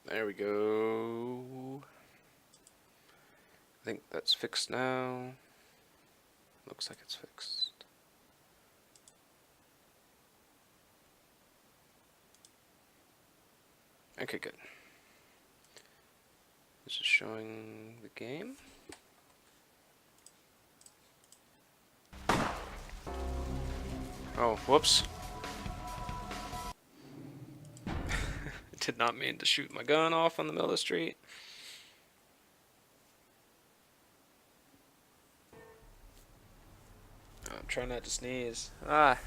There we go. I think that's fixed now. Looks like it's fixed. Okay, good. This is showing the game. Oh, whoops. Did not mean to shoot my gun off on the middle of the street. I'm trying not to sneeze. Ah.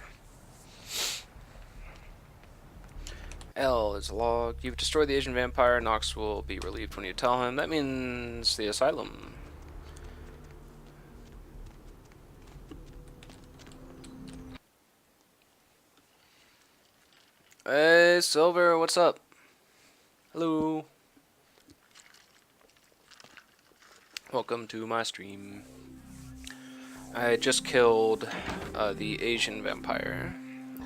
L is a log. You've destroyed the Asian vampire. Nox will be relieved when you tell him. That means the asylum. Hey, Silver, what's up? Hello. Welcome to my stream. I just killed the Asian vampire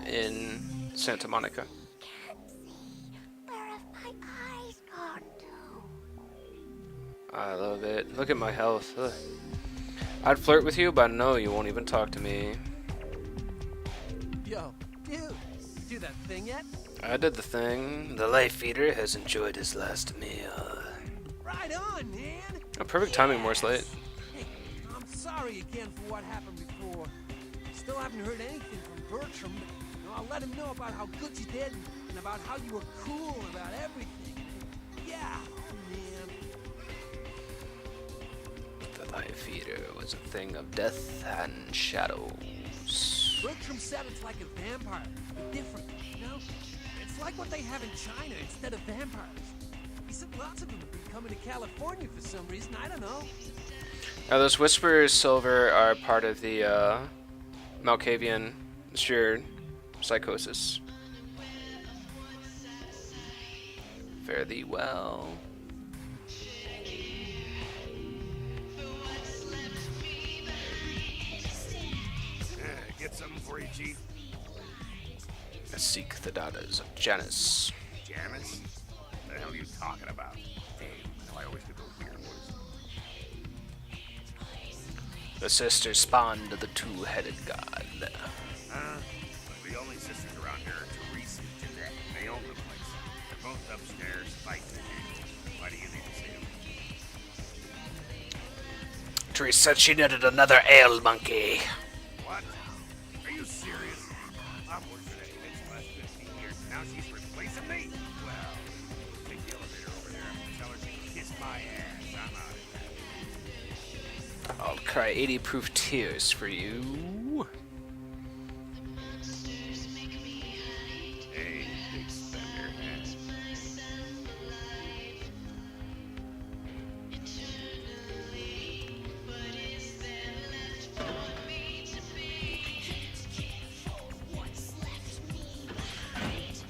in Santa Monica. I love it. Look at my health. Ugh. I'd flirt with you, but no, you won't even talk to me. Yo, dude, you do that thing yet? I did the thing. The life eater has enjoyed his last meal. Right on, man. Oh, perfect timing, Morse Late. Hey, I'm sorry again for what happened before. Still haven't heard anything from Bertram, but I'll let him know about how good you did and about how you were cool about everything. Yeah, man. The life eater was a thing of death and shadows. Bertram said it's like a vampire, but different, you know? It's like what they have in China instead of vampires. He said lots of them have been coming to California for some reason, I don't know. Now those Whisperers, Silver, are part of the Malkavian shared psychosis. Fare thee well. Get something for you, Chief. Seek the daughters of Janus. Janice? What the hell are you talking about? Damn, I know I always get those weird ones. The sisters spawned the two-headed god. The only sisters around here are Teresa and Jeanette. They own the place. They're both upstairs fighting. Why do you need to see them? Teresa said she needed another ale monkey. What? Are you serious? I've worked for that bitch the last 15 years. Now she's replacing me? Well, take the elevator over there and tell her she can kiss my ass. I'm out of here. I'll cry 80 proof tears for you. Hey, big spender.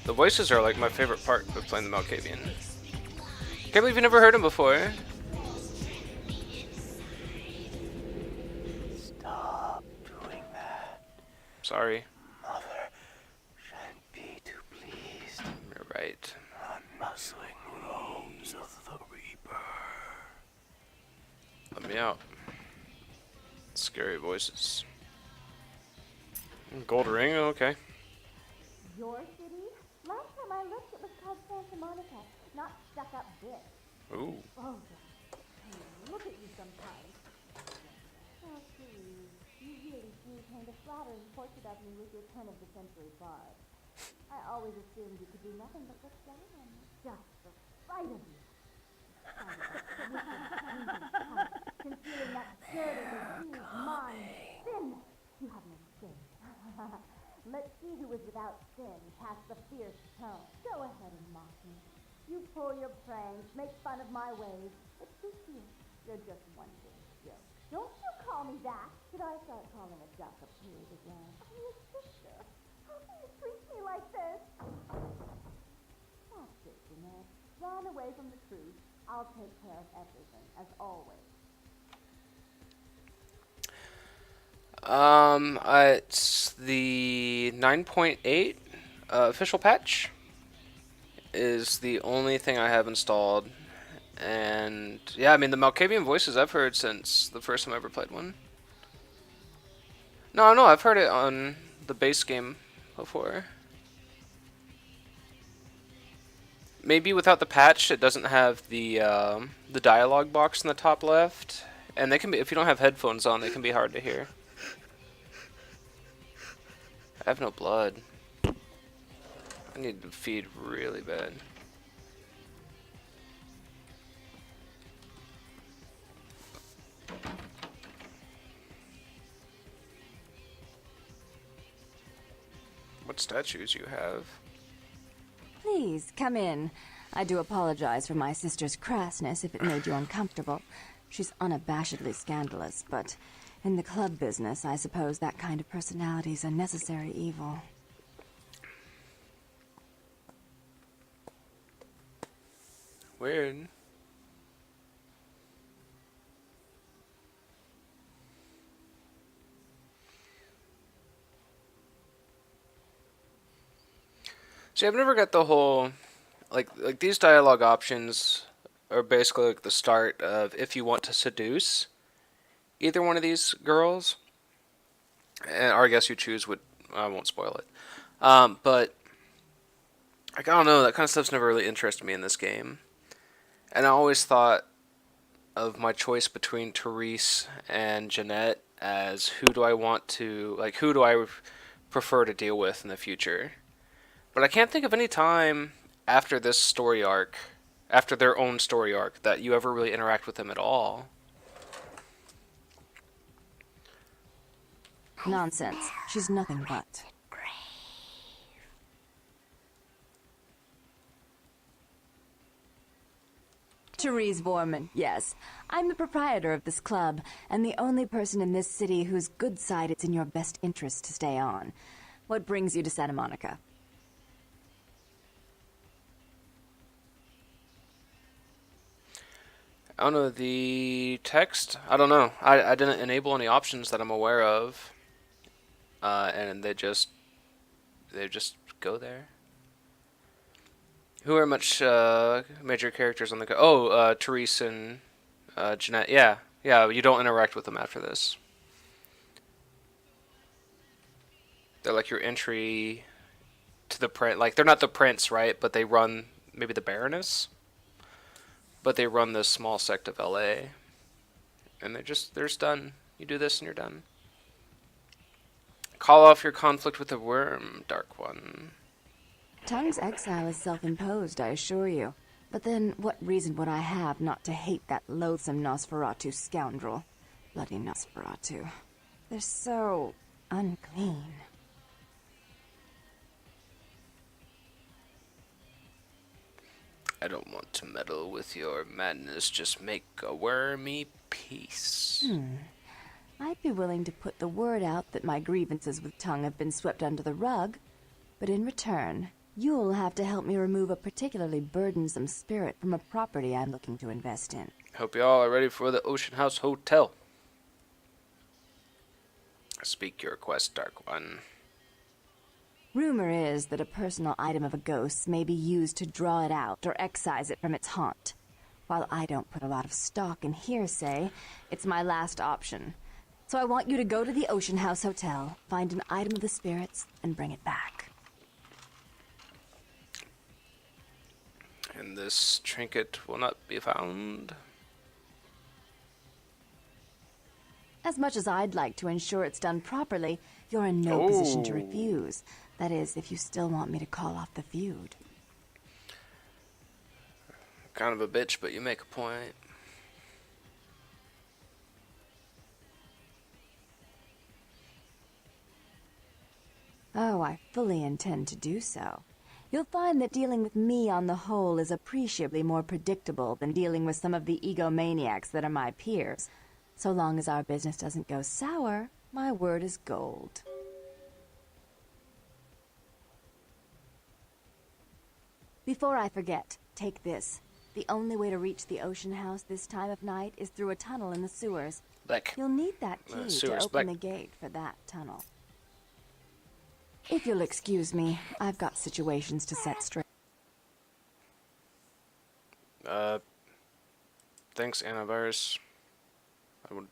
The voices are like my favorite part of playing the Malkavian. Can't believe you never heard him before. Stop doing that. Sorry. Mother shan't be too pleased. You're right. Unmuzzling robes of the Reaper. Let me out. Scary voices. Gold ring, okay. Your city? Last time I looked, it was called Santa Monica, not stuck-up bitch. Ooh. Oh, hey, look at you sometimes. Oh, please. You really do paint a flattering portrait of me with your turn-of-the-century barb. I always assumed you could do nothing but look down on me. Just the sight of you. Concealing that dirty disease, mine, sin. You have no sin. Let's see who is without sin, past the fierce tone. Go ahead and mock me. You pull your pranks, make fun of my ways. But this you, you're just one big joke. Don't you call me that. Should I start calling a duck a pig again? I'm your sister. How can you treat me like this? That's it, Jeanette. Run away from the truth. I'll take care of everything, as always. It's the 9.8 official patch, is the only thing I have installed. And yeah, I mean the Malkavian voices I've heard since the first time I ever played one. No, I've heard it on the base game before. Maybe without the patch, it doesn't have the dialogue box in the top left, and they can be, if you don't have headphones on, they can be hard to hear. I have no blood. I need to feed really bad. What statues you have? Please, come in. I do apologize for my sister's crassness if it made you uncomfortable. She's unabashedly scandalous, but in the club business, I suppose that kind of personality's a necessary evil. Weird. See, I've never got the whole, like these dialogue options are basically like the start of if you want to seduce either one of these girls, and or I guess you choose what, I won't spoil it. But like, I don't know, that kind of stuff's never really interested me in this game, and I always thought of my choice between Therese and Jeanette as who do I want to, like, who do I prefer to deal with in the future. But I can't think of any time after this story arc, after their own story arc, that you ever really interact with them at all. Nonsense. She's nothing but. Therese Borman, yes. I'm the proprietor of this club, and the only person in this city whose good side it's in your best interest to stay on. What brings you to Santa Monica? I don't know, the text? I don't know. I didn't enable any options that I'm aware of. And they just go there. Who are much major characters on the Therese and Jeanette. Yeah, you don't interact with them after this. They're like your entry to the prince. Like, they're not the prince, right? But they run, maybe the Baroness? But they run this small sect of LA. And they're just done. You do this and you're done. Call off your conflict with the worm, Dark One. Tongue's exile is self-imposed, I assure you. But then, what reason would I have not to hate that loathsome Nosferatu scoundrel? Bloody Nosferatu. They're so unclean. I don't want to meddle with your madness, just make a wormy peace. I'd be willing to put the word out that my grievances with Tongue have been swept under the rug, but in return, you'll have to help me remove a particularly burdensome spirit from a property I'm looking to invest in. Hope y'all are ready for the Ocean House Hotel. Speak your request, Dark One. Rumor is that a personal item of a ghost's may be used to draw it out or excise it from its haunt. While I don't put a lot of stock in hearsay, it's my last option. So I want you to go to the Ocean House Hotel, find an item of the spirits, and bring it back. And this trinket will not be found. As much as I'd like to ensure it's done properly, you're in no position to refuse. That is, if you still want me to call off the feud. Kind of a bitch, but you make a point. Oh, I fully intend to do so. You'll find that dealing with me on the whole is appreciably more predictable than dealing with some of the egomaniacs that are my peers. So long as our business doesn't go sour, my word is gold. Before I forget, take this. The only way to reach the Ocean House this time of night is through a tunnel in the sewers. Like, You'll need that key to sewers, open like. the gate for that tunnel. If you'll excuse me, I've got situations to set straight. Uh, thanks, antivirus.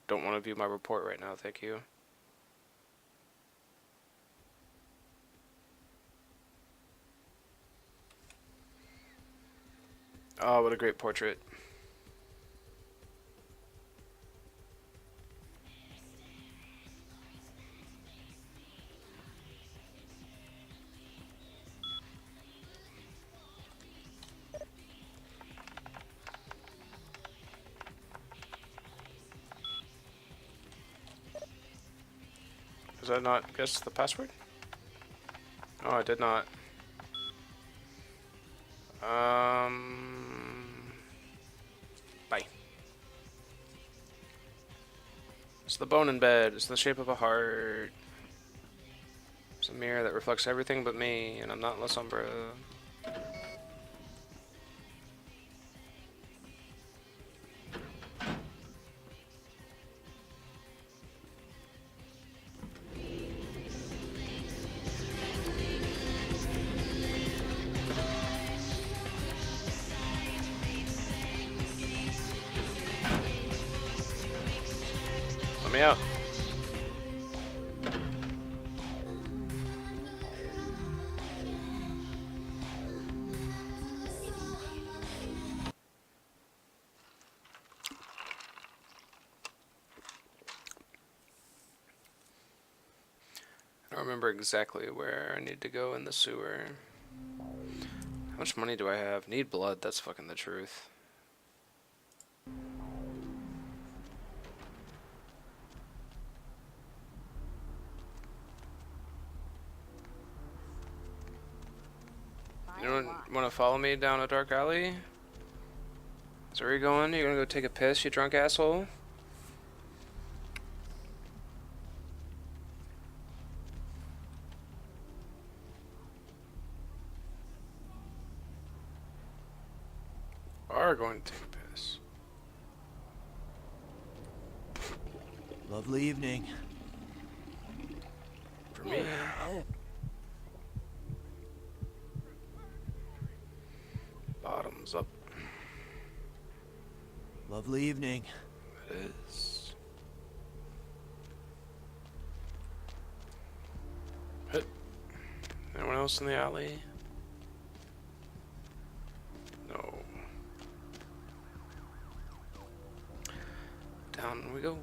Don't want to view my report right now, thank you. Oh, what a great portrait. Does that not guess the password? Oh, I did not. Bye. It's the bone in bed. It's the shape of a heart. It's a mirror that reflects everything but me, and I'm not La Sombra. Let me out. I don't remember exactly where I need to go in the sewer. How much money do I have? Need blood, that's fucking the truth. You don't want to follow me down a dark alley? Is that where you're going? You gonna go take a piss, you drunk asshole? Are going to take a piss. Lovely evening. For me. Bottoms up. Lovely evening. It is. Hit. Anyone else in the alley? No. Down we go.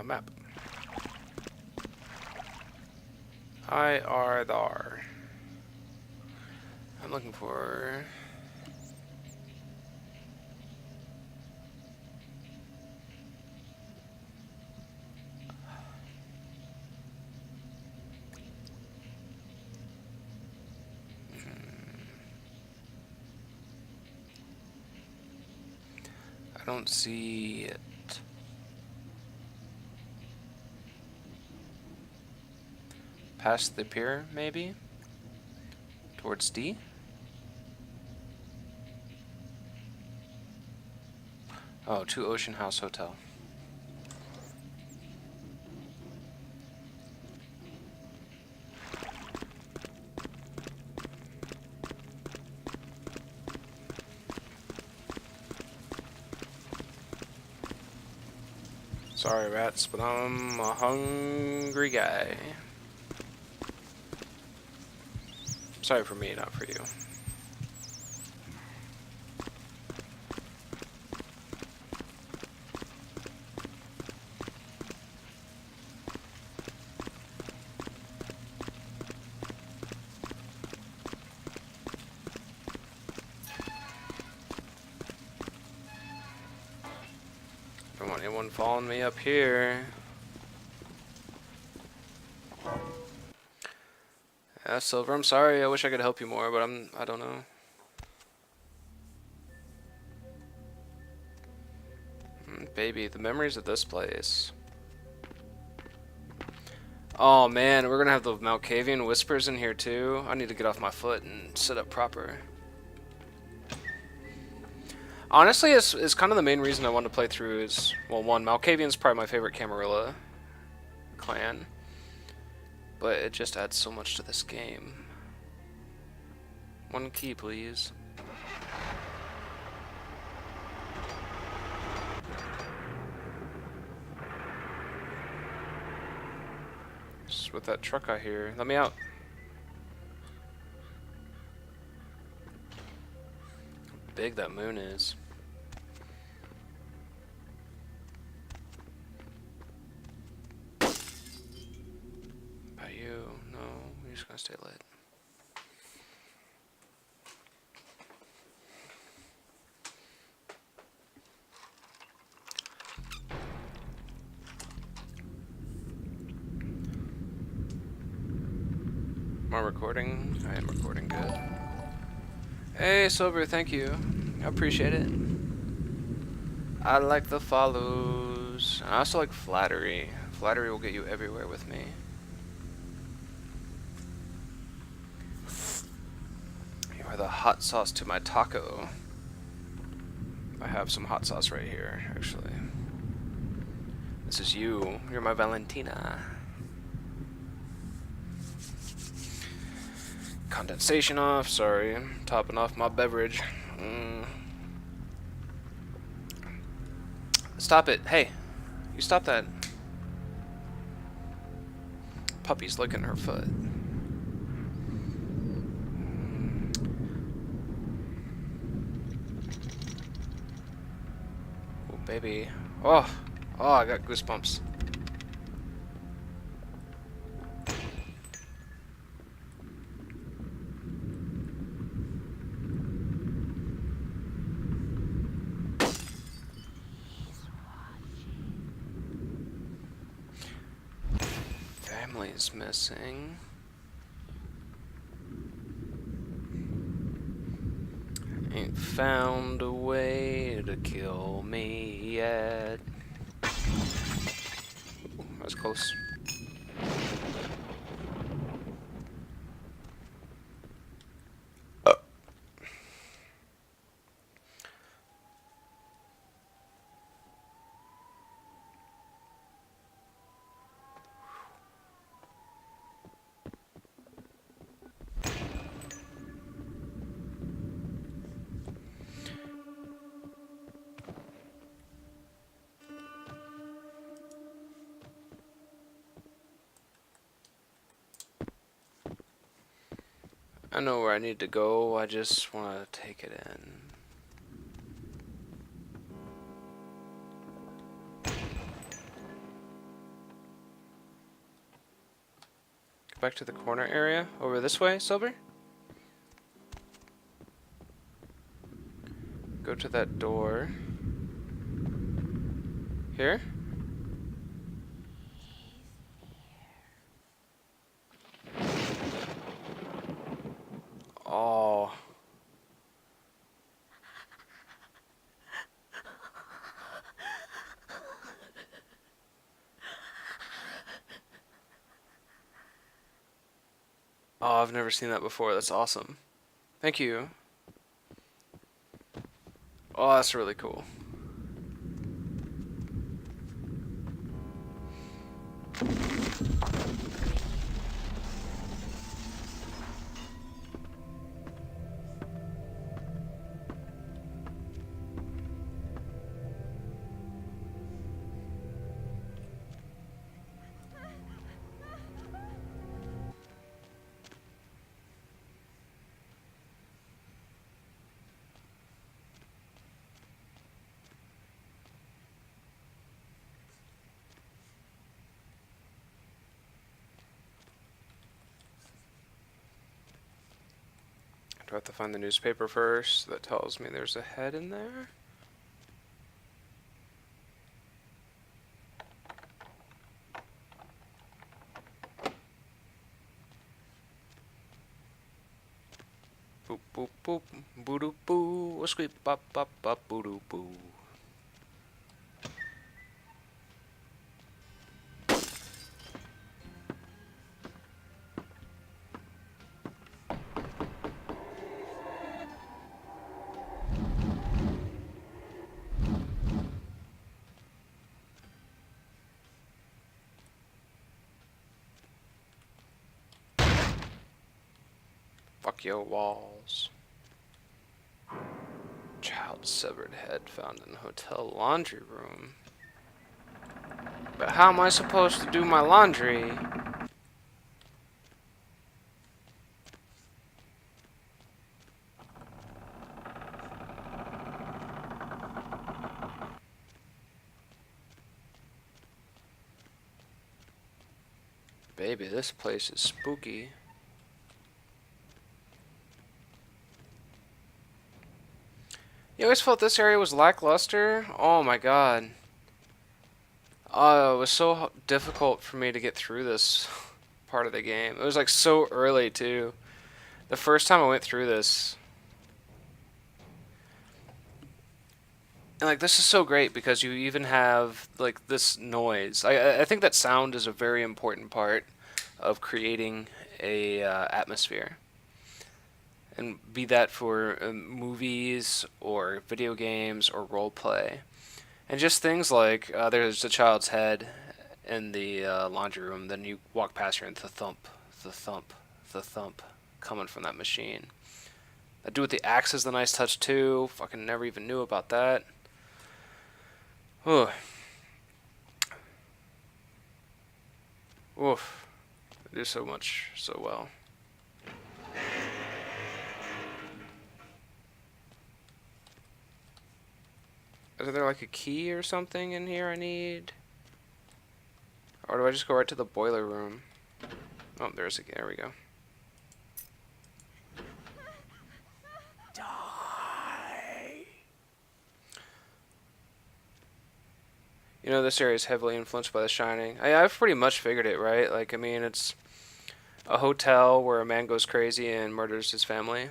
Map. I are there. I'm looking for. I don't see it. Past the pier, maybe? Towards D? Oh, to Ocean House Hotel. Sorry, rats, but I'm a hungry guy. Sorry for me, not for you. Don't want anyone following me up here. Yeah, Silver, I'm sorry. I wish I could help you more, but I don't know. Baby, the memories of this place. Oh man, we're gonna have the Malkavian whispers in here too. I need to get off my foot and sit up proper. Honestly, it's kind of the main reason I wanted to play through is, well, one, Malkavian's probably my favorite Camarilla clan. but it just adds so much to this game. One key, please. Just with that truck I hear. Let me out. How big that moon is. About you? No, we're just gonna stay lit. Am I recording? I am recording, good. Hey, Sober, thank you. I appreciate it. I like the follows. I also like flattery. Flattery will get you everywhere with me. You are the hot sauce to my taco. I have some hot sauce right here, actually. This is you. You're my Valentina. Condensation off, sorry. Topping off my beverage. Stop it. Hey, you stop that. Puppy's licking her foot. Oh, baby. Oh, I got goosebumps. Family's missing. Ain't found a way to kill me yet. Ooh, that was close. I know where I need to go, I just want to take it in. Go back to the corner area, over this way, Silver? Go to that door. Here? Oh. Oh, I've never seen that before. That's awesome. Thank you. Oh, that's really cool. Do I have to find the newspaper first that tells me there's a head in there? Boop boop boop, boo doo boo, squeak bop bop bop, boo doo boo. Fuck your walls. Child's severed head found in hotel laundry room. But how am I supposed to do my laundry? Baby, this place is spooky. You always felt this area was lackluster? Oh my god. Oh, it was so difficult for me to get through this part of the game. It was like so early too. The first time I went through this. And like this is so great because you even have like this noise. I think that sound is a very important part of creating a atmosphere. And be that for movies or video games or role play. And just things like there's a child's head in the laundry room, then you walk past her and the thump, the thump, the thump coming from that machine. That dude with the axe is the nice touch too. Fucking never even knew about that. Ooh. Oof. They do so much so well. Is there like a key or something in here I need? Or do I just go right to the boiler room? Oh, there's a key. There we go. Die. You know, this area is heavily influenced by The Shining. I've pretty much figured it, right? Like, I mean, it's a hotel where a man goes crazy and murders his family.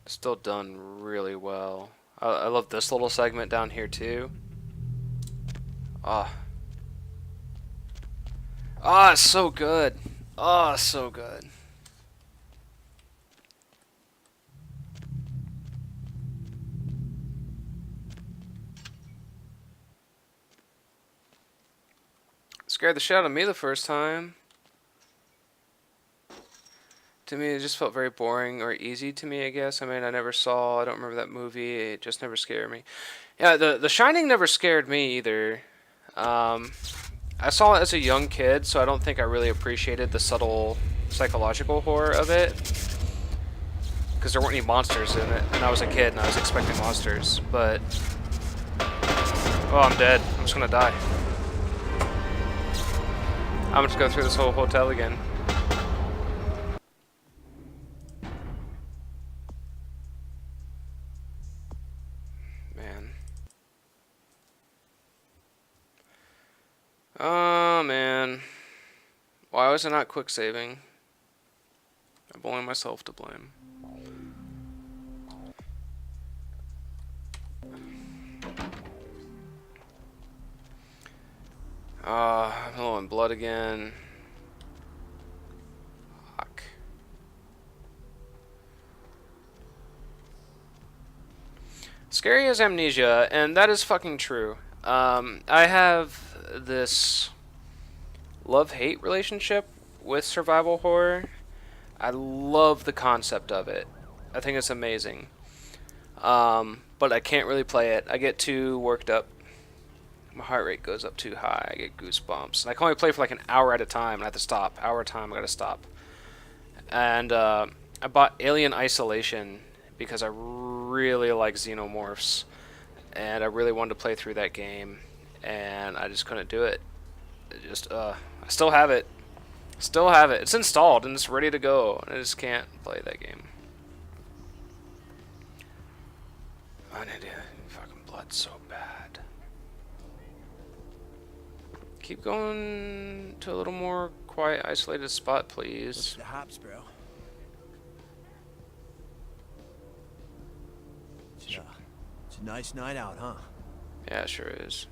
Still done really well. I love this little segment down here too. Ah. Ah, it's so good. Ah, so good. Scared the shit out of me the first time. To me, it just felt very boring or easy to me, I guess. I mean, I don't remember that movie. It just never scared me. Yeah, The Shining never scared me either. I saw it as a young kid, so I don't think I really appreciated the subtle psychological horror of it. Because there weren't any monsters in it, and I was a kid and I was expecting monsters. But, oh, I'm dead. I'm just gonna die. I'm gonna just go through this whole hotel again. Man. Oh, man. Why was I not quick saving? I've only myself to blame. I'm low in blood again. Fuck. Scary as amnesia, and that is fucking true. I have this love-hate relationship with survival horror. I love the concept of it. I think it's amazing. But I can't really play it. I get too worked up. My heart rate goes up too high. I get goosebumps. And I can only play for like an hour at a time, and I have to stop. Hour at a time, I gotta stop. And I bought Alien Isolation because I really like xenomorphs, and I really wanted to play through that game, and I just couldn't do it. I still have it. Still have it. It's installed and it's ready to go, and I just can't play that game. I need fucking blood so bad. Keep going to a little more quiet, isolated spot, please. What's the hops, bro? It's a nice night out, huh? Yeah, it sure is.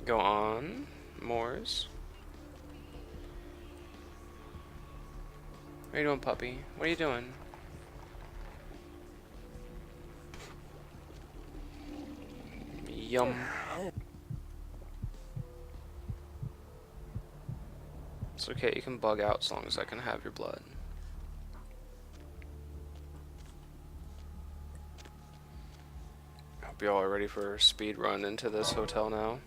Go on, Moors. What are you doing, puppy? What are you doing? Yum. It's okay, you can bug out as long as I can have your blood. Hope y'all are ready for a speed run into this hotel now.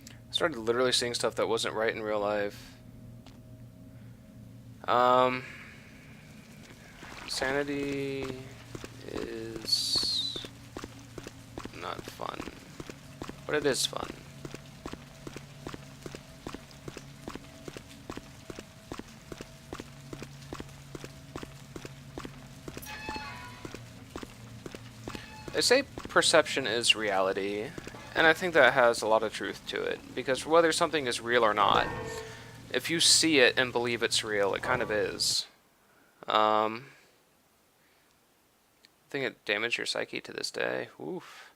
I started literally seeing stuff that wasn't right in real life. Sanity is not fun, but it is fun. They say perception is reality, and I think that has a lot of truth to it, because whether something is real or not, if you see it and believe it's real, it kind of is. I think it damaged your psyche to this day. Oof.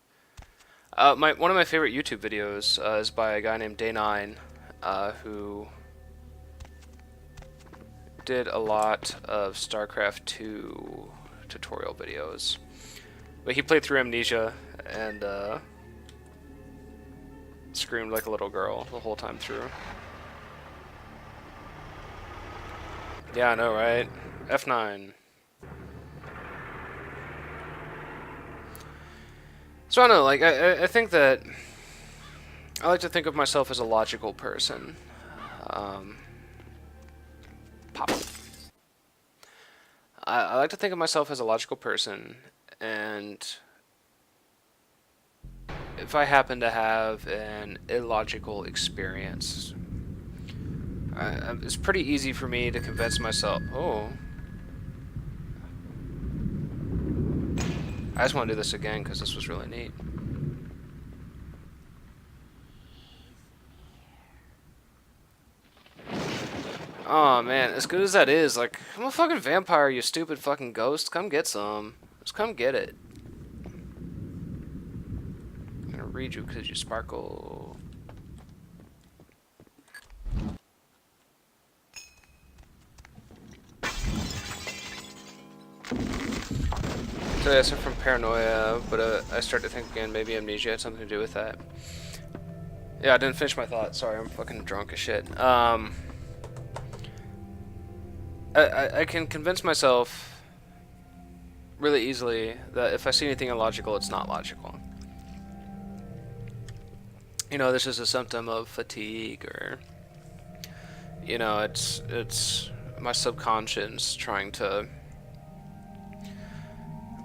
One of my favorite YouTube videos is by a guy named Day9, who did a lot of StarCraft 2 tutorial videos. But he played through Amnesia and screamed like a little girl the whole time through. Yeah, I know, right? F9. So I don't know, like, I think that I like to think of myself as a logical person. Pop. I like to think of myself as a logical person, and if I happen to have an illogical experience, it's pretty easy for me to convince myself, oh, I just want to do this again because this was really neat. Oh man, as good as that is, like, I'm a fucking vampire, you stupid fucking ghost. Come get some. Just come get it. I'm gonna read you because you sparkle. So yeah, I suffer from paranoia, but I start to think again, maybe amnesia had something to do with that. Yeah, I didn't finish my thought. Sorry, I'm fucking drunk as shit. I can convince myself really easily that if I see anything illogical, it's not logical. You know, this is a symptom of fatigue, or you know, it's my subconscious trying to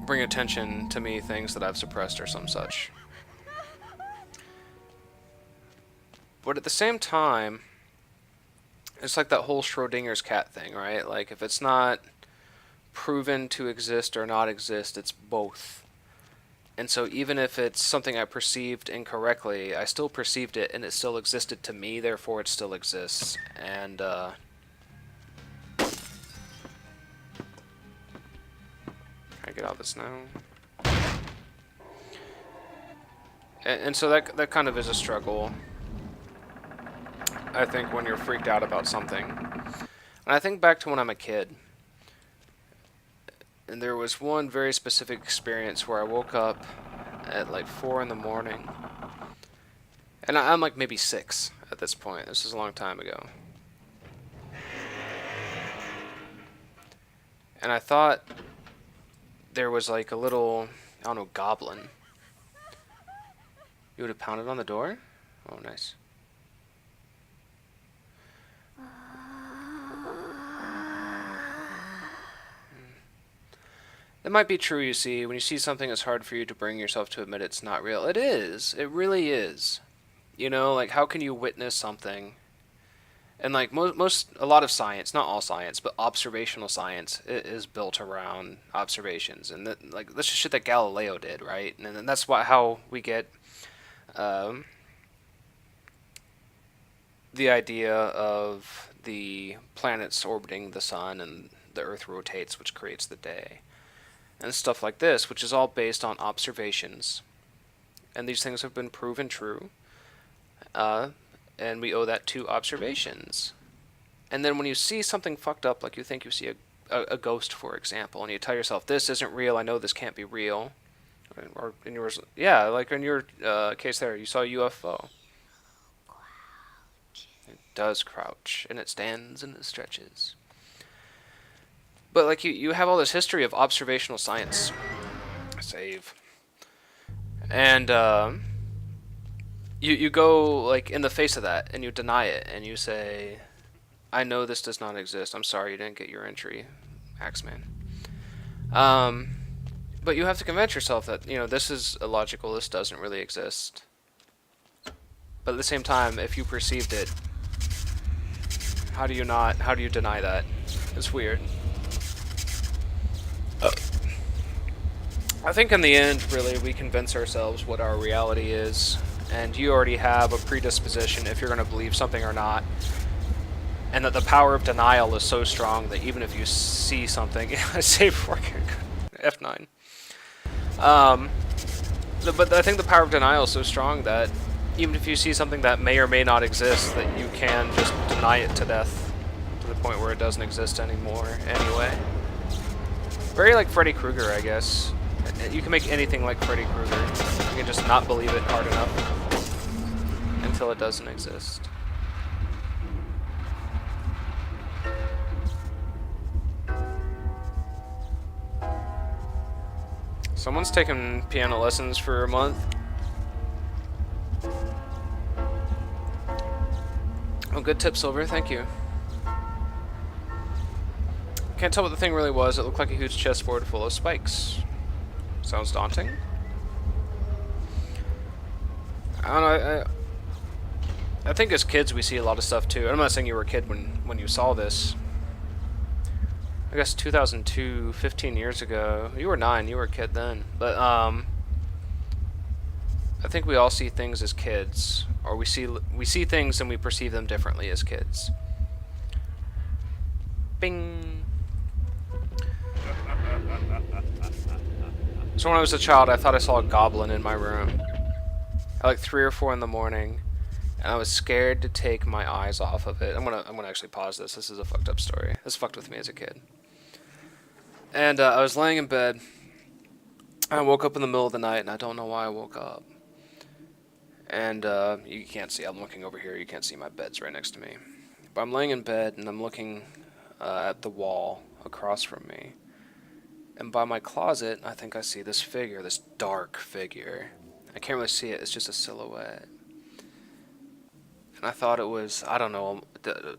bring attention to me things that I've suppressed or some such. But at the same time, it's like that whole Schrodinger's cat thing, right? Like, if it's not proven to exist or not exist, it's both. And so even if it's something I perceived incorrectly, I still perceived it and it still existed to me, therefore it still exists. And, can I get out of this now? And so that kind of is a struggle, I think, when you're freaked out about something. And I think back to when I'm a kid. And there was one very specific experience where I woke up at like 4 in the morning. And I'm like maybe 6 at this point. This is a long time ago. And I thought there was like a little, I don't know, goblin. You would have pounded on the door? Oh, nice. That might be true, you see. When you see something, it's hard for you to bring yourself to admit it's not real. It is. It really is. You know, like, how can you witness something? And, like, a lot of science, not all science, but observational science is built around observations. And, like, that's just shit that Galileo did, right? And that's how we get the idea of the planets orbiting the sun and the Earth rotates, which creates the day. And stuff like this, which is all based on observations. And these things have been proven true. And we owe that to observations. And then when you see something fucked up, like you think you see a ghost, for example, and you tell yourself, this isn't real, I know this can't be real. Or in yours, yeah, like in your case there, you saw a UFO. It does crouch, and it stands and it stretches. But like you have all this history of observational science. Save. And you go like in the face of that, and you deny it, and you say, I know this does not exist. I'm sorry you didn't get your entry, Axeman. But you have to convince yourself that, you know, this is illogical, this doesn't really exist. But at the same time, if you perceived it, how do you deny that? It's weird. I think in the end, really, we convince ourselves what our reality is, and you already have a predisposition if you're going to believe something or not. And that the power of denial is so strong that even if you see something, I say before F9. But I think the power of denial is so strong that even if you see something that may or may not exist, that you can just deny it to death to the point where it doesn't exist anymore anyway. Very like Freddy Krueger, I guess. You can make anything like Freddy Krueger. You can just not believe it hard enough until it doesn't exist. Someone's taken piano lessons for a month. Oh, good tip, Silver. Thank you. Can't tell what the thing really was. It looked like a huge chessboard full of spikes. Sounds daunting. I don't know. I think as kids we see a lot of stuff too. I'm not saying you were a kid when you saw this. I guess 2002, 15 years ago. You were 9, you were a kid then. But I think we all see things as kids, or we see things and we perceive them differently as kids. Bing. So when I was a child, I thought I saw a goblin in my room at like 3 or 4 in the morning, and I was scared to take my eyes off of it. I'm gonna actually pause this. This is a fucked up story. This fucked with me as a kid. And I was laying in bed. I woke up in the middle of the night, and I don't know why I woke up. And you can't see. I'm looking over here. You can't see my bed's right next to me. But I'm laying in bed, and I'm looking at the wall across from me. And by my closet, I think I see this figure, this dark figure. I can't really see it. It's just a silhouette. And I thought it was, I don't know,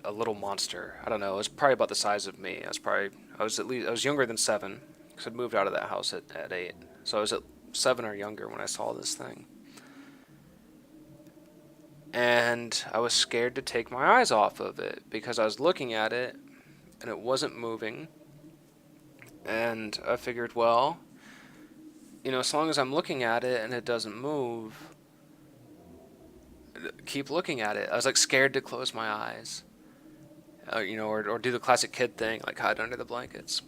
a little monster. I don't know. It was probably about the size of me. I was younger than 7, because I'd moved out of that house at 8. So I was at 7 or younger when I saw this thing. And I was scared to take my eyes off of it, because I was looking at it, and it wasn't moving. And I figured, well, you know, as long as I'm looking at it and it doesn't move, keep looking at it. I was like scared to close my eyes, you know, or do the classic kid thing, like hide under the blankets.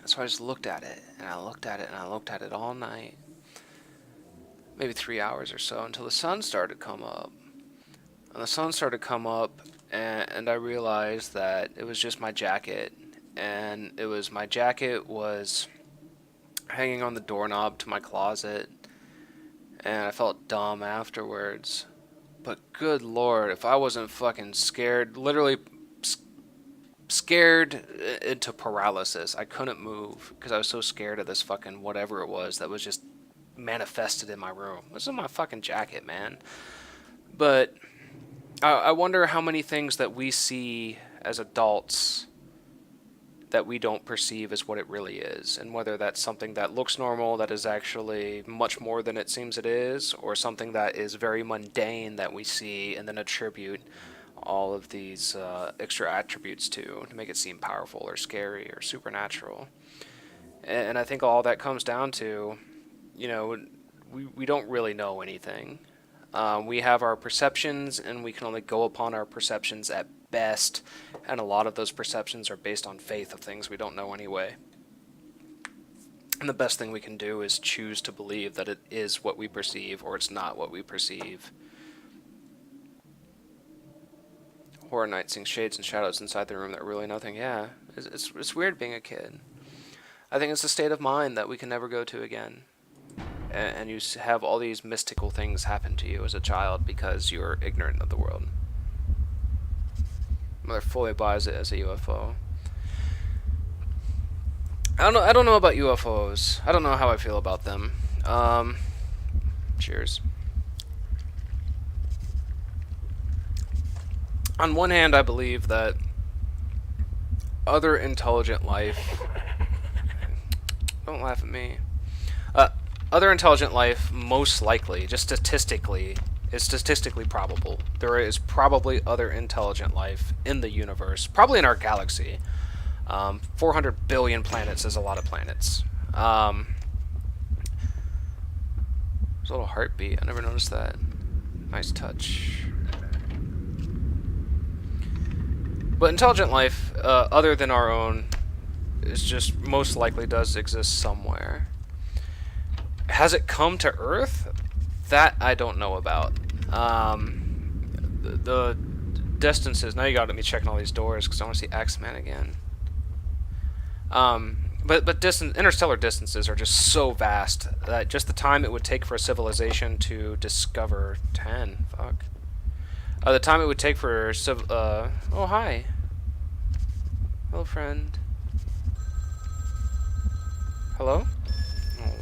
So I just looked at it, and I looked at it, and I looked at it all night, maybe 3 hours or so, until the sun started to come up. And the sun started to come up, and I realized that it was just my jacket. And my jacket was hanging on the doorknob to my closet, and I felt dumb afterwards. But good lord, if I wasn't fucking scared, literally scared into paralysis. I couldn't move because I was so scared of this fucking whatever it was that was just manifested in my room. This is my fucking jacket, man. But I wonder how many things that we see as adults that we don't perceive as what it really is, and whether that's something that looks normal that is actually much more than it seems it is, or something that is very mundane that we see and then attribute all of these extra attributes to make it seem powerful or scary or supernatural. And I think all that comes down to, you know, we don't really know anything. We have our perceptions, and we can only go upon our perceptions at best, and a lot of those perceptions are based on faith of things we don't know anyway. And the best thing we can do is choose to believe that it is what we perceive, or it's not what we perceive. Horror Night seeing shades and shadows inside the room that are really nothing. Yeah, it's weird being a kid. I think it's a state of mind that we can never go to again. And you have all these mystical things happen to you as a child because you're ignorant of the world. Mother fully buys it as a UFO. I don't know about UFOs. I don't know how I feel about them. Cheers. On one hand, I believe that other intelligent life... Don't laugh at me. Other intelligent life, most likely, just statistically, is statistically probable. There is probably other intelligent life in the universe, probably in our galaxy. 400 billion planets is a lot of planets. There's a little heartbeat. I never noticed that. Nice touch. But intelligent life, other than our own, is just most likely does exist somewhere. Has it come to Earth? That I don't know about. The distances. Now you got me checking all these doors because I want to see X-Men again. But interstellar distances are just so vast that just the time it would take for a civilization to discover 10. Fuck. The time it would take for oh hi. Hello, friend. Hello? Oh.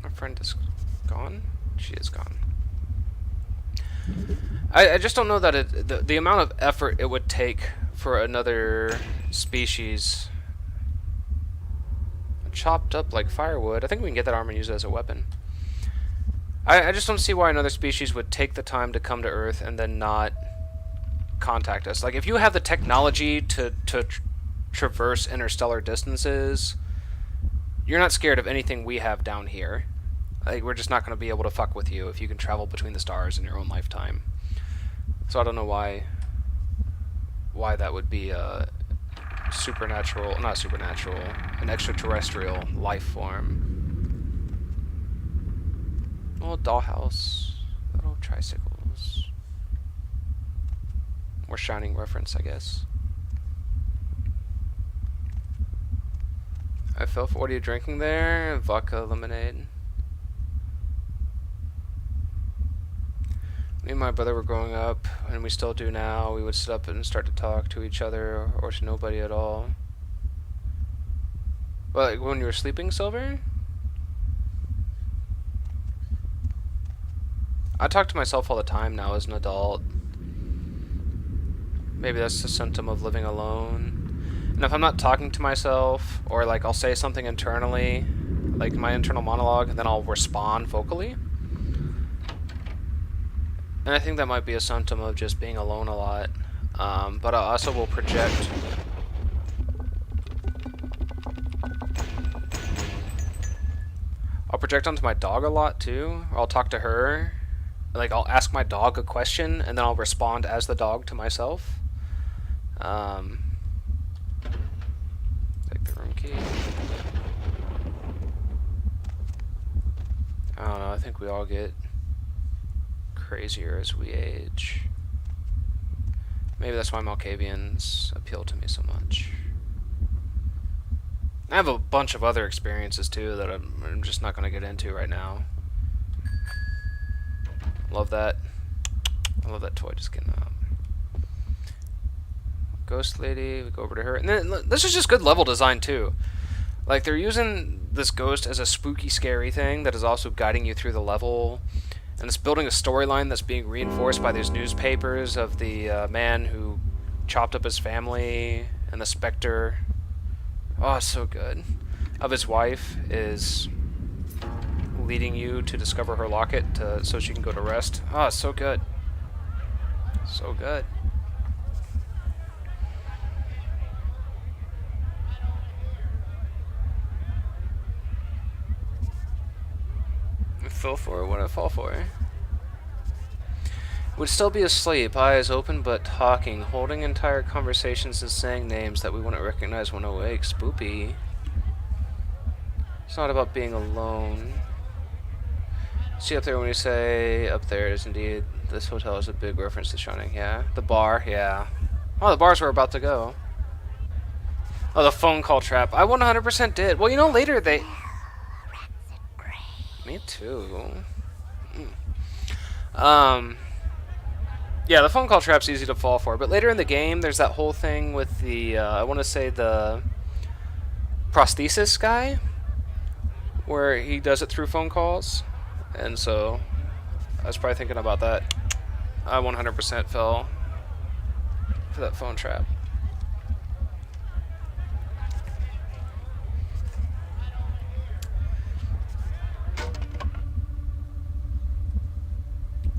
My friend is gone? She is gone. I just don't know that the amount of effort it would take for another species chopped up like firewood. I think we can get that armor and use it as a weapon. I just don't see why another species would take the time to come to Earth and then not contact us. Like, if you have the technology to traverse interstellar distances, you're not scared of anything we have down here. Like, we're just not going to be able to fuck with you if you can travel between the stars in your own lifetime. So I don't know why that would be a supernatural, not supernatural, an extraterrestrial life form. Little dollhouse, little tricycles. More Shining reference, I guess. I fell for, what are you drinking there? Vodka lemonade. Me and my brother were growing up, and we still do now. We would sit up and start to talk to each other or to nobody at all. But like when you were sleeping, Silver? I talk to myself all the time now as an adult. Maybe that's a symptom of living alone. And if I'm not talking to myself, or like I'll say something internally, like my internal monologue, and then I'll respond vocally. And I think that might be a symptom of just being alone a lot. But I also will project. I'll project onto my dog a lot too. Or I'll talk to her. Like, I'll ask my dog a question, and then I'll respond as the dog to myself. Take the room key. I don't know, I think we all get crazier as we age. Maybe that's why Malkavians appeal to me so much. I have a bunch of other experiences too that I'm just not going to get into right now. Love that. I love that toy just getting up. Ghost lady, we go over to her. And then this is just good level design too. Like, they're using this ghost as a spooky, scary thing that is also guiding you through the level. And it's building a storyline that's being reinforced by these newspapers of the man who chopped up his family and the specter. Oh, it's so good. Of his wife is leading you to discover her locket so she can go to rest. Oh, it's so good. So good. I fell for it. What did I fall for? Would still be asleep, eyes open but talking, holding entire conversations and saying names that we wouldn't recognize when awake. Spoopy. It's not about being alone. See up there when you say up there is indeed this hotel is a big reference to Shining. Yeah, the bar. Yeah. Oh, the bars were about to go. Oh, the phone call trap. I 100% did. Well, you know, later they. Me too. Yeah, the phone call trap's easy to fall for, but later in the game, there's that whole thing with the, I want to say the prosthesis guy, where he does it through phone calls, and so I was probably thinking about that. I 100% fell for that phone trap.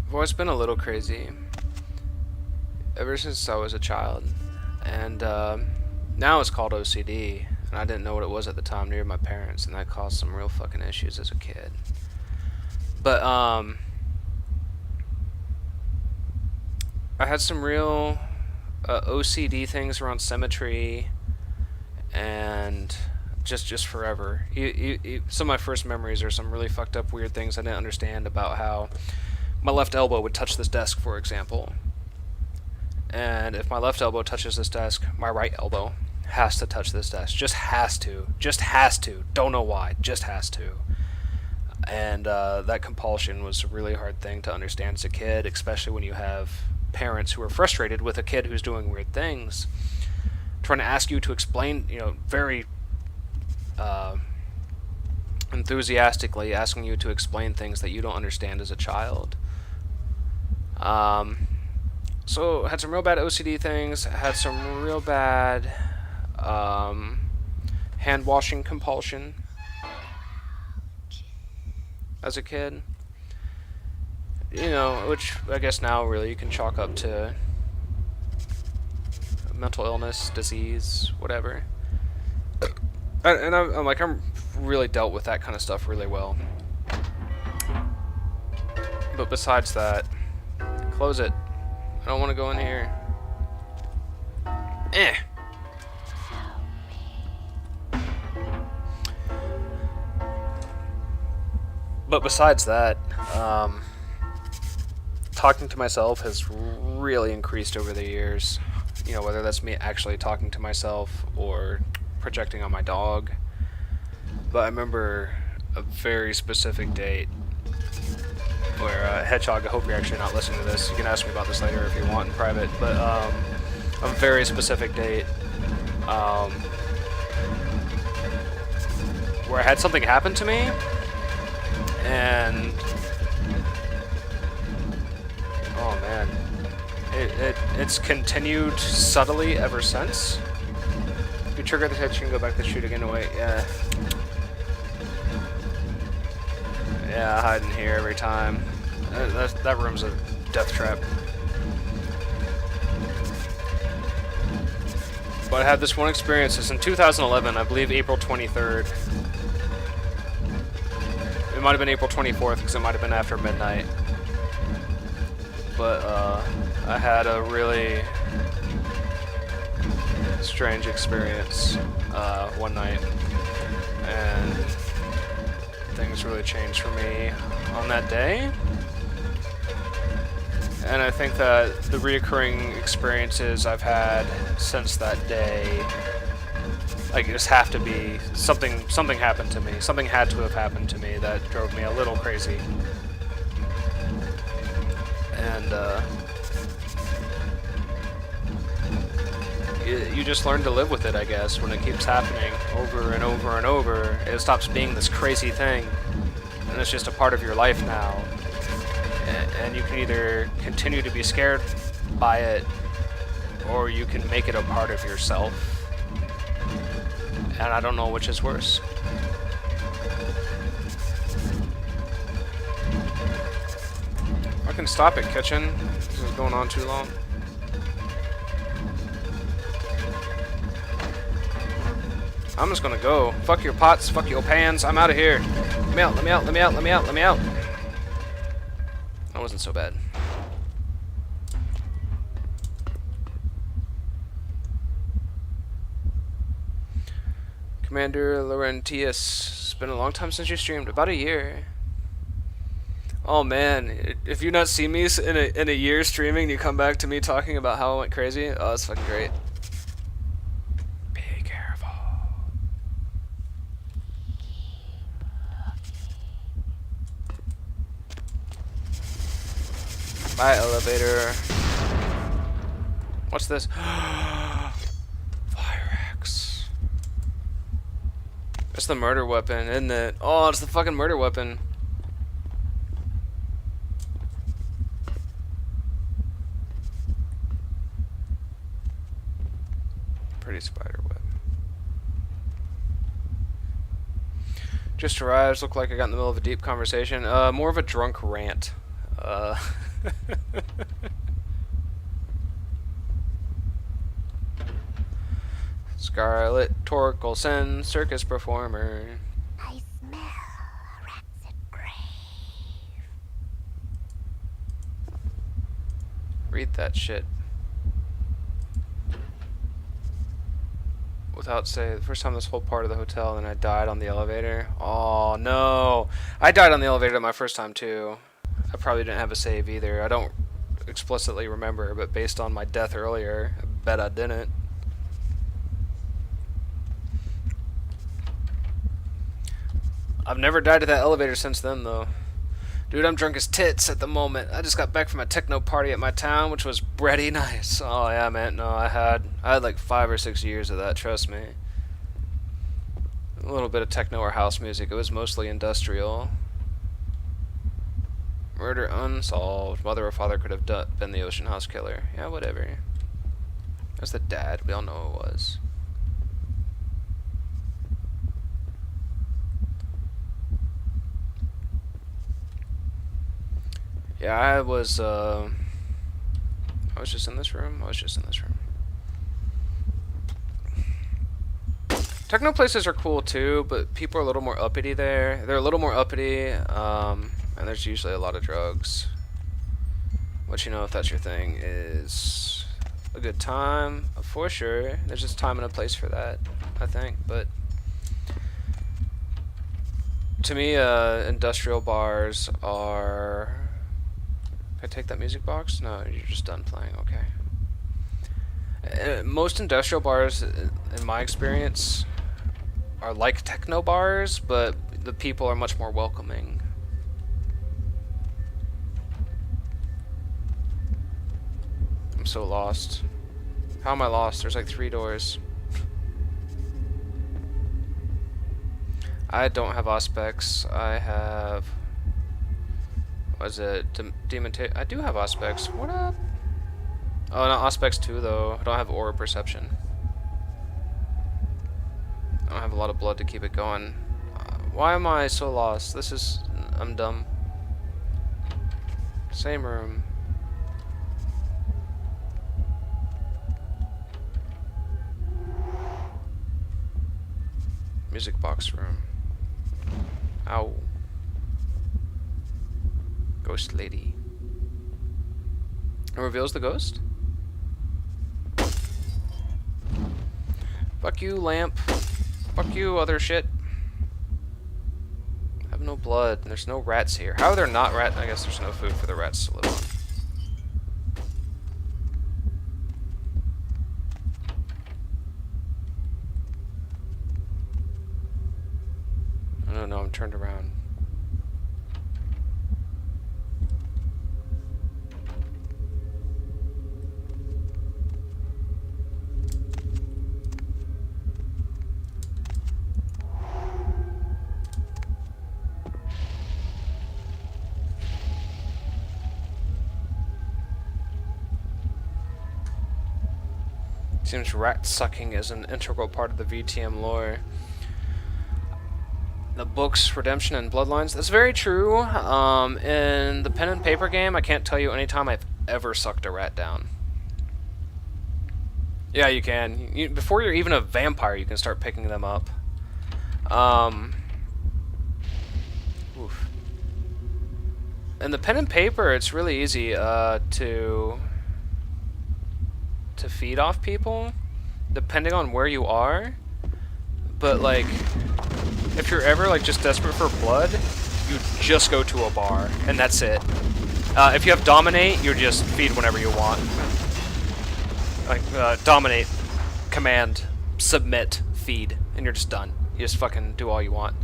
I've always been a little crazy ever since I was a child, and now it's called OCD, and I didn't know what it was at the time near my parents, and that caused some real fucking issues as a kid. But I had some real OCD things around symmetry, and just forever. Some of my first memories are some really fucked up weird things I didn't understand about how my left elbow would touch this desk, for example. And if my left elbow touches this desk, my right elbow has to touch this desk. Just has to. Just has to. Don't know why. Just has to. And that compulsion was a really hard thing to understand as a kid, especially when you have parents who are frustrated with a kid who's doing weird things, trying to ask you to explain, you know, very enthusiastically asking you to explain things that you don't understand as a child. So had some real bad OCD things, had some real bad hand washing compulsion as a kid. You know, which I guess now really you can chalk up to mental illness, disease, whatever. And I'm really dealt with that kind of stuff really well. But besides that, close it. I don't want to go in here. But besides that, talking to myself has really increased over the years. You know, whether that's me actually talking to myself or projecting on my dog. But I remember a very specific date where Hedgehog, I hope you're actually not listening to this. You can ask me about this later if you want in private. But a very specific date where I had something happen to me, and oh man, it's continued subtly ever since. If you trigger the hit, you can go back to shoot again. Wait, yeah. Yeah, I hide in here every time. That room's a death trap. But I had this one experience. It's in 2011, I believe April 23rd. It might have been April 24th because it might have been after midnight. But I had a really strange experience one night, and things really changed for me on that day. And I think that the reoccurring experiences I've had since that day, like, just have to be something happened to me. Something had to have happened to me that drove me a little crazy. And you just learn to live with it, I guess, when it keeps happening over and over and over. It stops being this crazy thing, and it's just a part of your life now. And you can either continue to be scared by it, or you can make it a part of yourself. And I don't know which is worse. I can stop it, kitchen. This is going on too long. I'm just gonna go. Fuck your pots, fuck your pans, I'm out of here. Let me out, let me out, let me out, let me out, let me out. That wasn't so bad. Commander Laurentius, it's been a long time since you streamed. About a year. Oh man, if you not see me in a year streaming, you come back to me talking about how I went crazy. Oh, that's fucking great. Be careful. Bye, elevator. What's this? Fire axe. It's the murder weapon, isn't it? Oh, it's the fucking murder weapon. Pretty spider web. Just arrives. Look like I got in the middle of a deep conversation. More of a drunk rant. Scarlet Torkelson, circus performer. I smell a rancid grave. Read that shit. Without say, the first time this whole part of the hotel, and I died on the elevator. Oh no! I died on the elevator my first time too. I probably didn't have a save either. I don't explicitly remember, but based on my death earlier, I bet I didn't. I've never died at that elevator since then, though. Dude, I'm drunk as tits at the moment. I just got back from a techno party at my town, which was pretty nice. Oh yeah, man. No, I had like 5 or 6 years of that. Trust me. A little bit of techno or house music. It was mostly industrial. Murder unsolved. Mother or father could have been the Ocean House killer. Yeah, whatever. That's the dad. We all know it was. Yeah, I was just in this room. Techno places are cool too, but people are a little more uppity there. They're a little more uppity, and there's usually a lot of drugs. Which, you know, if that's your thing, is a good time, for sure. There's just time and a place for that, I think, but to me, industrial bars are... Can I take that music box? No, you're just done playing. Okay. Most industrial bars, in my experience, are like techno bars, but the people are much more welcoming. I'm so lost. How am I lost? There's like 3 doors. I don't have Auspex. I have... Was it Demon I do have Auspex. What up? Oh, not Auspex 2 though. I don't have Aura Perception. I don't have a lot of blood to keep it going. Why am I so lost? This is... I'm dumb. Same room. Music box room. Ow. Ghost lady. It reveals the ghost? Fuck you, lamp. Fuck you, other shit. I have no blood, and there's no rats here. How are there not rats? I guess there's no food for the rats to live on. I don't know, I'm turned around. Seems rat sucking is an integral part of the VTM lore. The books, Redemption and Bloodlines. That's very true. In the pen and paper game, I can't tell you any time I've ever sucked a rat down. Yeah, you can. Before you're even a vampire, you can start picking them up. Oof. In the pen and paper, it's really easy to feed off people, depending on where you are. But like, if you're ever like just desperate for blood, you just go to a bar, and that's it. If you have dominate, you just feed whenever you want. Like, dominate, command, submit, feed, and you're just done. You just fucking do all you want.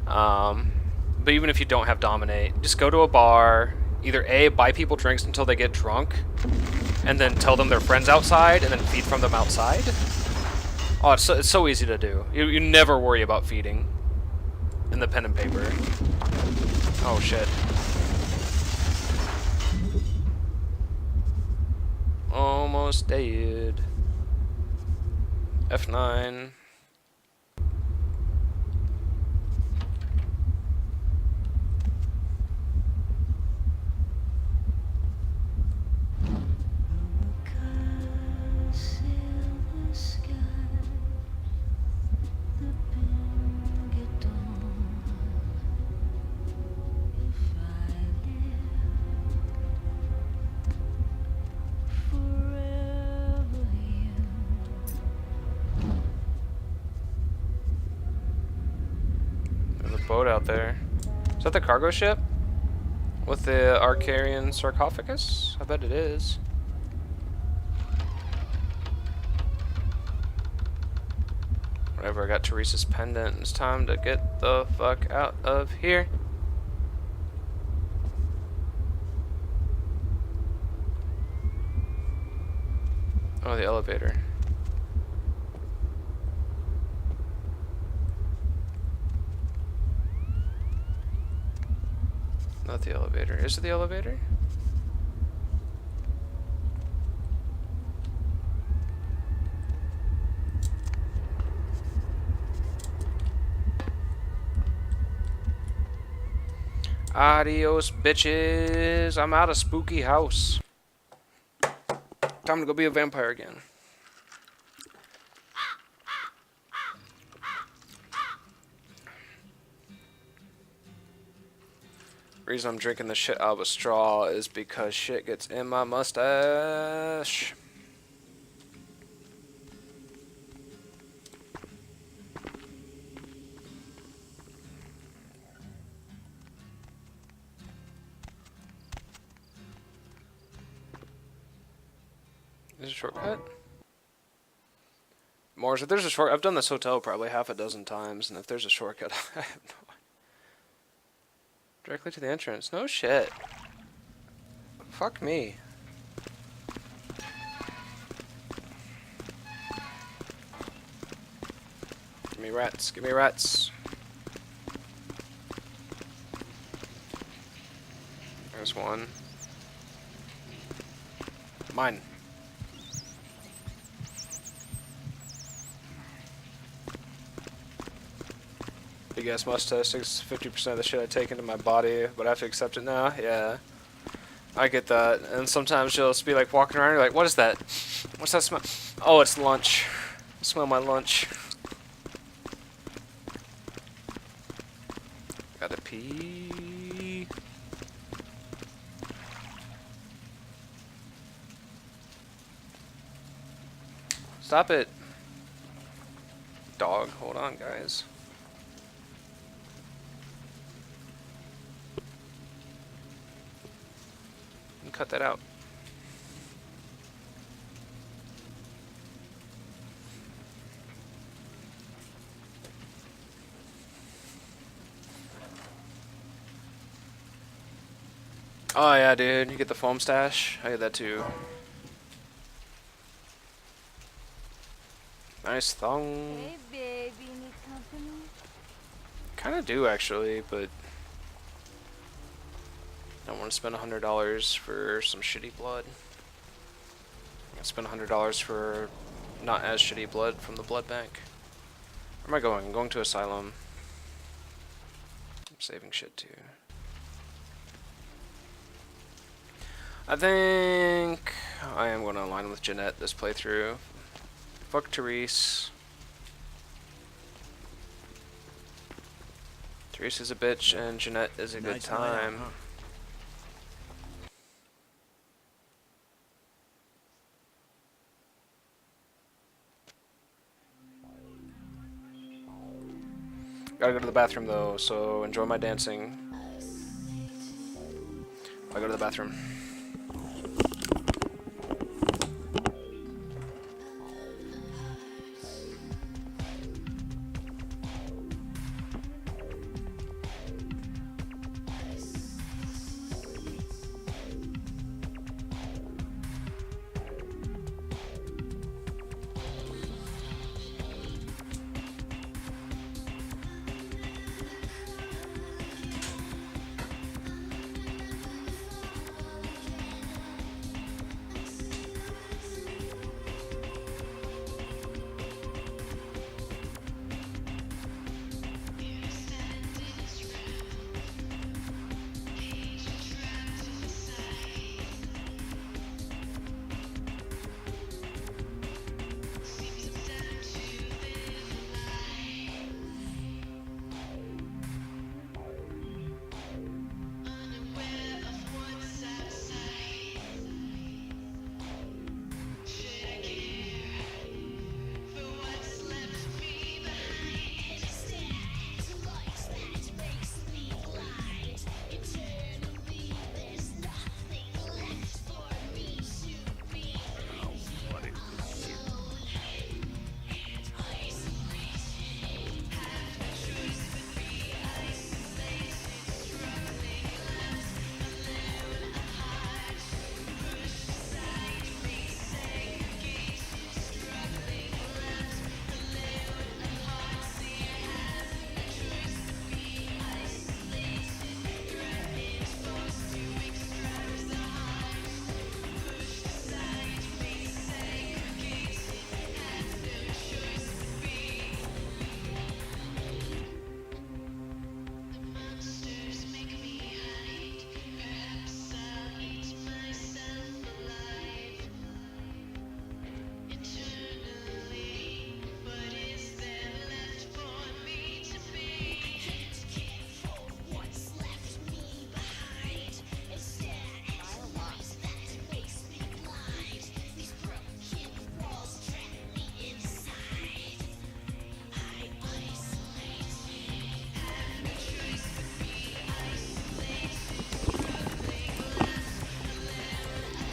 But even if you don't have dominate, just go to a bar, either A, buy people drinks until they get drunk, and then tell them their friends outside, and then feed from them outside. Oh, it's so easy to do. You never worry about feeding in the pen and paper. Oh shit. Almost dead. F9. There's a boat out there. Is that the cargo ship? With the Arcarian sarcophagus? I bet it is. Whatever, I got Teresa's pendant. It's time to get the fuck out of here. Oh, the elevator. Not the elevator. Is it the elevator? Adios, bitches. I'm out of spooky house. Time to go be a vampire again. Reason I'm drinking the shit out of a straw is because shit gets in my mustache. Is it a shortcut? Morris, if there's a short, I've done this hotel probably half a dozen times, and if there's a shortcut, I have no idea. Directly to the entrance. No shit. Fuck me. Give me rats. Give me rats. There's one. Mine. Big ass mustache, 50% of the shit I take into my body, but I have to accept it now. Yeah, I get that. And sometimes you'll just be like walking around, you're like, what is that? What's that smell? Oh, it's lunch. I smell my lunch. Gotta pee. Stop it. Dog, hold on, guys. Cut that out. Oh yeah, dude, you get the foam stash? I get that too. Nice thong. Hey, baby, need company? Kinda do actually, but I don't want to spend $100 for some shitty blood. I spend $100 for not as shitty blood from the blood bank. Where am I going? I'm going to Asylum. I'm saving shit too. I think I am going to align with Jeanette this playthrough. Fuck Therese. Therese is a bitch and Jeanette is a good time. Gotta go to the bathroom though, so enjoy my dancing. I go to the bathroom.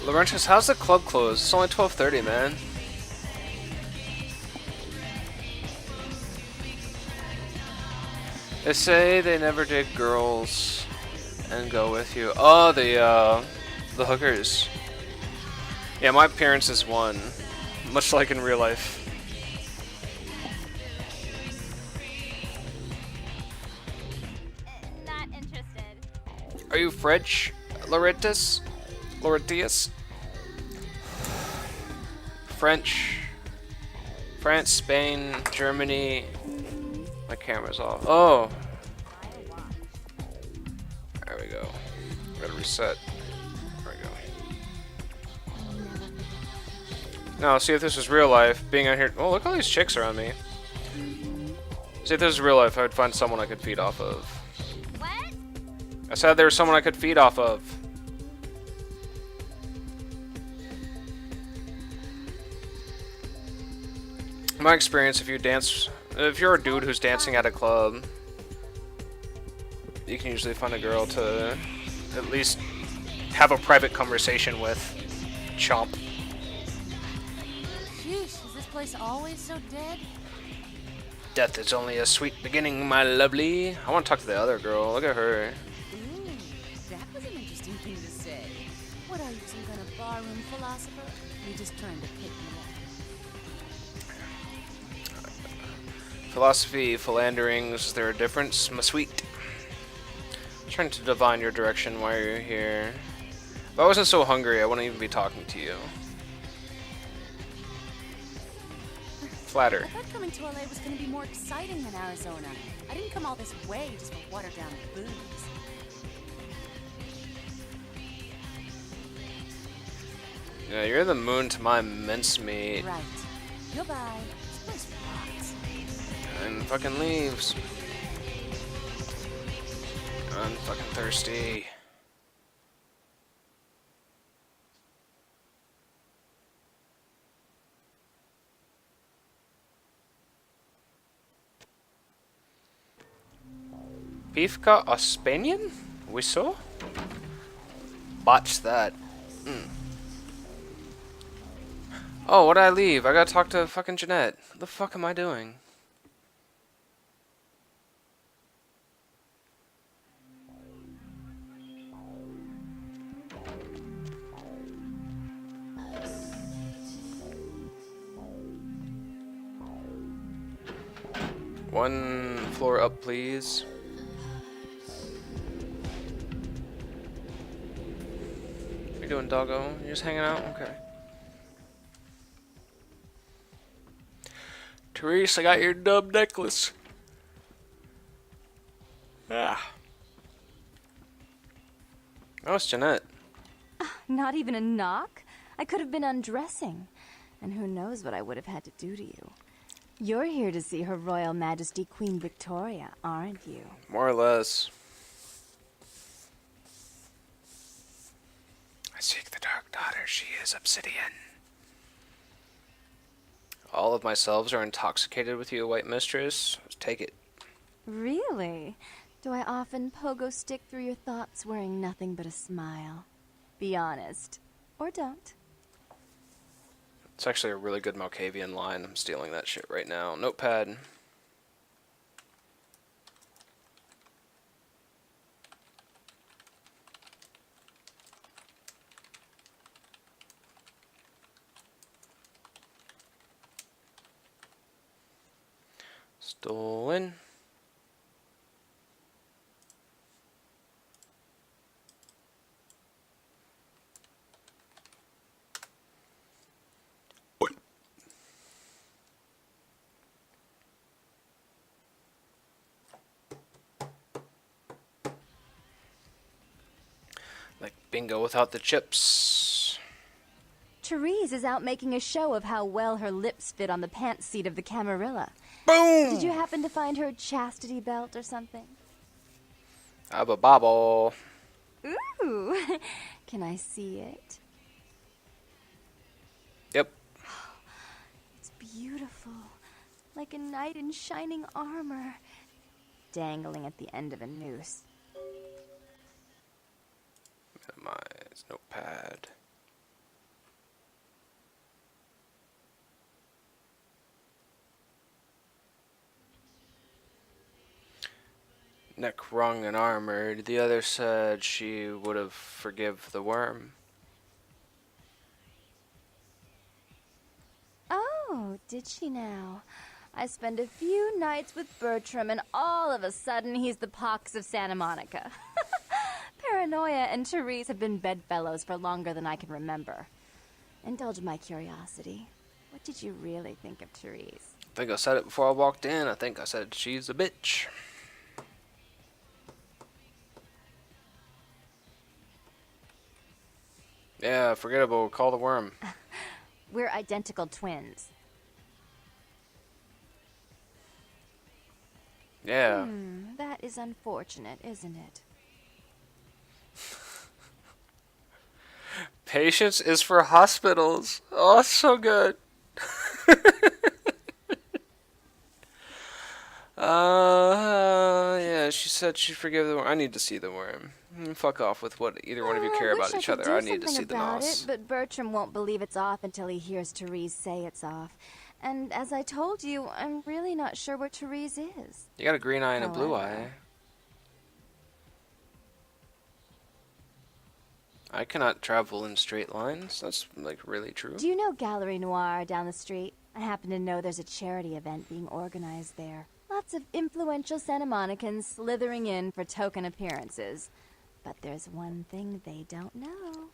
Laurentius, how's the club closed? It's only 12:30, man. They say they never dig girls and go with you. Oh, the hookers. Yeah, my appearance is one, much like in real life. Not interested. Are you French, Laurentius? Laurentius? French, France, Spain, Germany. My camera's off. Oh. There we go. Gotta reset. There we go. Now, see if this was real life. Being out here. Oh, look at all these chicks around me. See if this was real life, I would find someone I could feed off of. What? I said there was someone I could feed off of. In my experience, if you're a dude who's dancing at a club, you can usually find a girl to at least have a private conversation with. Chomp. Sheesh, is this place always so dead? Death is only a sweet beginning, my lovely. I want to talk to the other girl. Look at her. Ooh, that was an interesting thing to say. What are you, some kind of barroom philosopher? You're just trying to pick me up. Philosophy, philanderings, is there a difference? My sweet. I'm trying to divine your direction while you're here. If I wasn't so hungry, I wouldn't even be talking to you. Flatter. I thought coming to LA was going to be more exciting than Arizona. I didn't come all this way just for watered down booze. Yeah, you're the moon to my mincemeat. Right. Goodbye. This place rocks. And fucking leaves. I'm fucking thirsty. Pivka Ospanian? We saw? botched that. Oh, what'd I leave? I gotta talk to fucking Jeanette. What the fuck am I doing? One floor up, please. What you doing, doggo? You just hanging out? Okay. Therese, I got your dub necklace. Ah. Oh, it's Jeanette. Not even a knock? I could have been undressing. And who knows what I would have had to do to you. You're here to see Her Royal Majesty Queen Victoria, aren't you? More or less. I seek the Dark Daughter. She is obsidian. All of my selves are intoxicated with you, White Mistress. Take it. Really? Do I often pogo stick through your thoughts wearing nothing but a smile? Be honest. Or don't. It's actually a really good Malkavian line. I'm stealing that shit right now. Notepad. Stolen. Like bingo without the chips. Therese is out making a show of how well her lips fit on the pants seat of the Camarilla. Boom! Did you happen to find her chastity belt or something? Abba bobble. Ooh! Can I see it? Yep. It's beautiful. Like a knight in shining armor. Dangling at the end of a noose. Minimize. Notepad. Neck wrung and armored. The other said she would have forgive the worm. Oh, did she now? I spend a few nights with Bertram and all of a sudden he's the pox of Santa Monica. Paranoia and Therese have been bedfellows for longer than I can remember. Indulge my curiosity. What did you really think of Therese? I think I said it before I walked in. I think I said she's a bitch. Yeah, forgettable. Call the worm. We're identical twins. Yeah. That is unfortunate, isn't it? Patience is for hospitals. Oh, so good. Yeah, she said she'd forgive the worm. I need to see the worm. Fuck off with what either one of you care about each other. I need to see the nos. But Bertram won't believe it's off until he hears Therese say it's off. And as I told you, I'm really not sure where Therese is. You got a green eye and a blue However. eye. I cannot travel in straight lines. That's, like, really true. Do you know Gallery Noir down the street? I happen to know there's a charity event being organized there. Lots of influential Santa Monicans slithering in for token appearances. But there's one thing they don't know.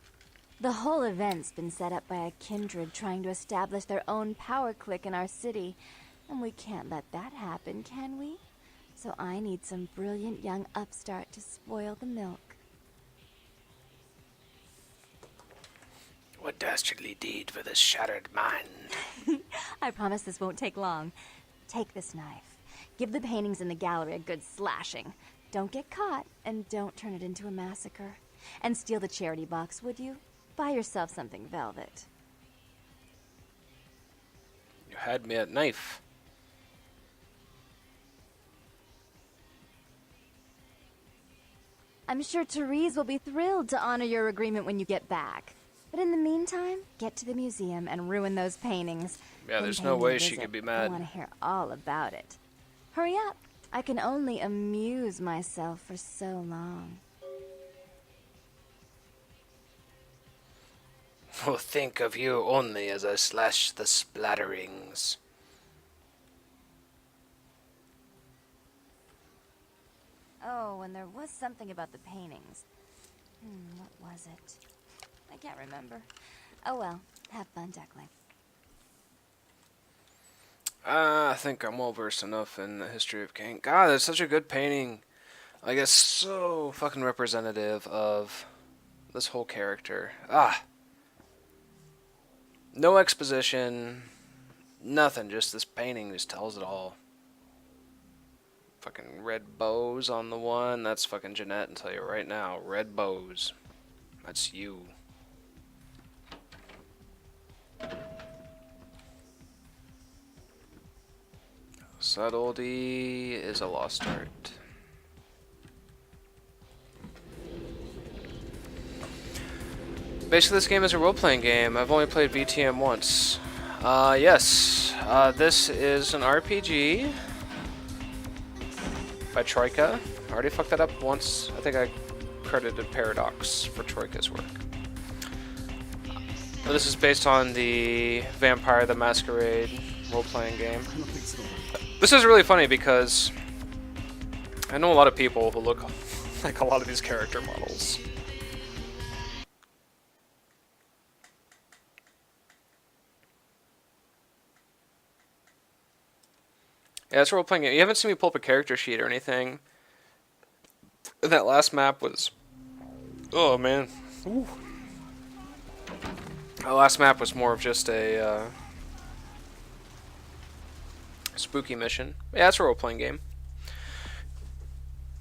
The whole event's been set up by a kindred trying to establish their own power clique in our city. And we can't let that happen, can we? So I need some brilliant young upstart to spoil the milk. What dastardly deed for this shattered mind? I promise this won't take long. Take this knife. Give the paintings in the gallery a good slashing. Don't get caught, and don't turn it into a massacre. And steal the charity box, would you? Buy yourself something velvet. You had me at knife. I'm sure Therese will be thrilled to honor your agreement when you get back. But in the meantime, get to the museum and ruin those paintings. Yeah, Then there's pay no me a way she visit. could be I mad. want to hear all about it. Hurry up. I can only amuse myself for so long. Oh, think of you only as I slash the splatterings. Oh, and there was something about the paintings. What was it? I can't remember. Oh well, have fun, Duckling. I think I'm well versed enough in the history of King. God, it's such a good painting. Like, it's so fucking representative of this whole character. No exposition, nothing. Just this painting just tells it all. Fucking red bows on the one. That's fucking Jeanette, I'll tell you right now. Red bows. That's you. Subtlety is a lost art. Basically, this game is a role-playing game. I've only played VTM once. Yes, this is an RPG by Troika. I already fucked that up once. I think I credited Paradox for Troika's work. This is based on the Vampire the Masquerade role-playing game. This is really funny because I know a lot of people who look like a lot of these character models. Yeah, it's a role-playing game. You haven't seen me pull up a character sheet or anything. That last map was... Oh, man. Ooh. The last map was more of just a spooky mission. Yeah, it's a role-playing game.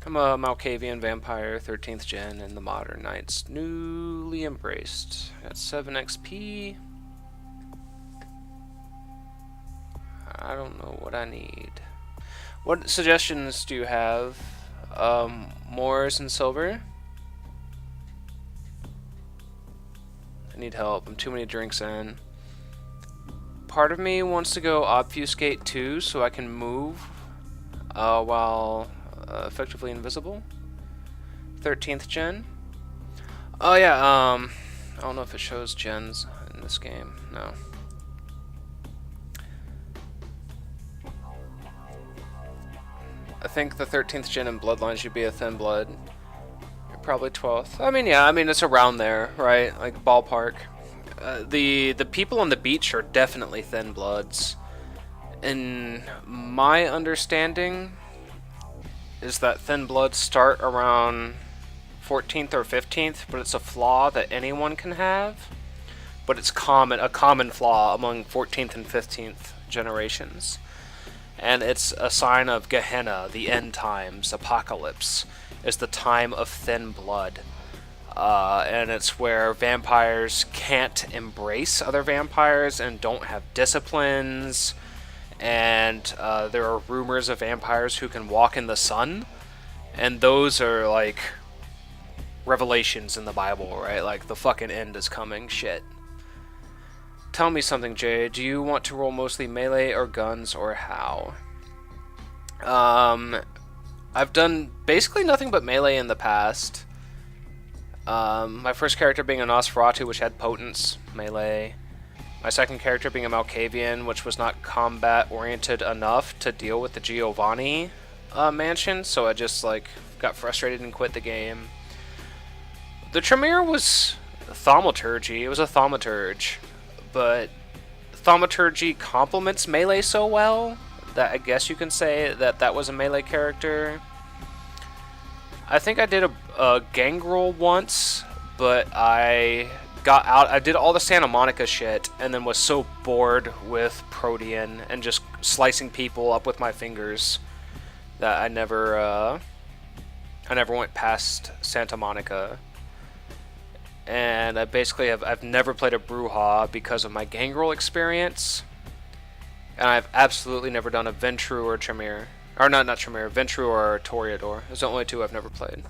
I'm a Malkavian vampire, 13th gen, and the Modern Knights newly embraced. Got 7 XP. I don't know what I need. What suggestions do you have? Moors and silver? I need help. I'm too many drinks in. Part of me wants to go obfuscate too, so I can move while effectively invisible. 13th gen. Oh yeah. I don't know if it shows gens in this game. No. I think the 13th gen in Bloodlines should be a thin blood. You're probably 12th. I mean, yeah, I mean, it's around there, right? Like, ballpark. The people on the beach are definitely thin bloods. And my understanding is that thin bloods start around 14th or 15th, but it's a flaw that anyone can have. But it's a common flaw among 14th and 15th generations. And it's a sign of Gehenna, the end times, apocalypse, is the time of thin blood. And it's where vampires can't embrace other vampires and don't have disciplines. And there are rumors of vampires who can walk in the sun. And those are like revelations in the Bible, right? Like the fucking end is coming shit. Tell me something, Jay. Do you want to roll mostly melee or guns, or how? I've done basically nothing but melee in the past. My first character being a Nosferatu, which had potence, melee. My second character being a Malkavian, which was not combat-oriented enough to deal with the Giovanni mansion, so I just like got frustrated and quit the game. The Tremere was thaumaturgy. It was a thaumaturge. But thaumaturgy complements melee so well that I guess you can say that that was a melee character. I think I did a gangrel once, but I got out. I did all the Santa Monica shit and then was so bored with Protean and just slicing people up with my fingers that I never went past Santa Monica. And I basically I've never played a Brujah because of my gangrel experience. And I've absolutely never done a Ventru or Tremere. Or not Tremere, Ventru or Toreador. Those are the only two I've never played.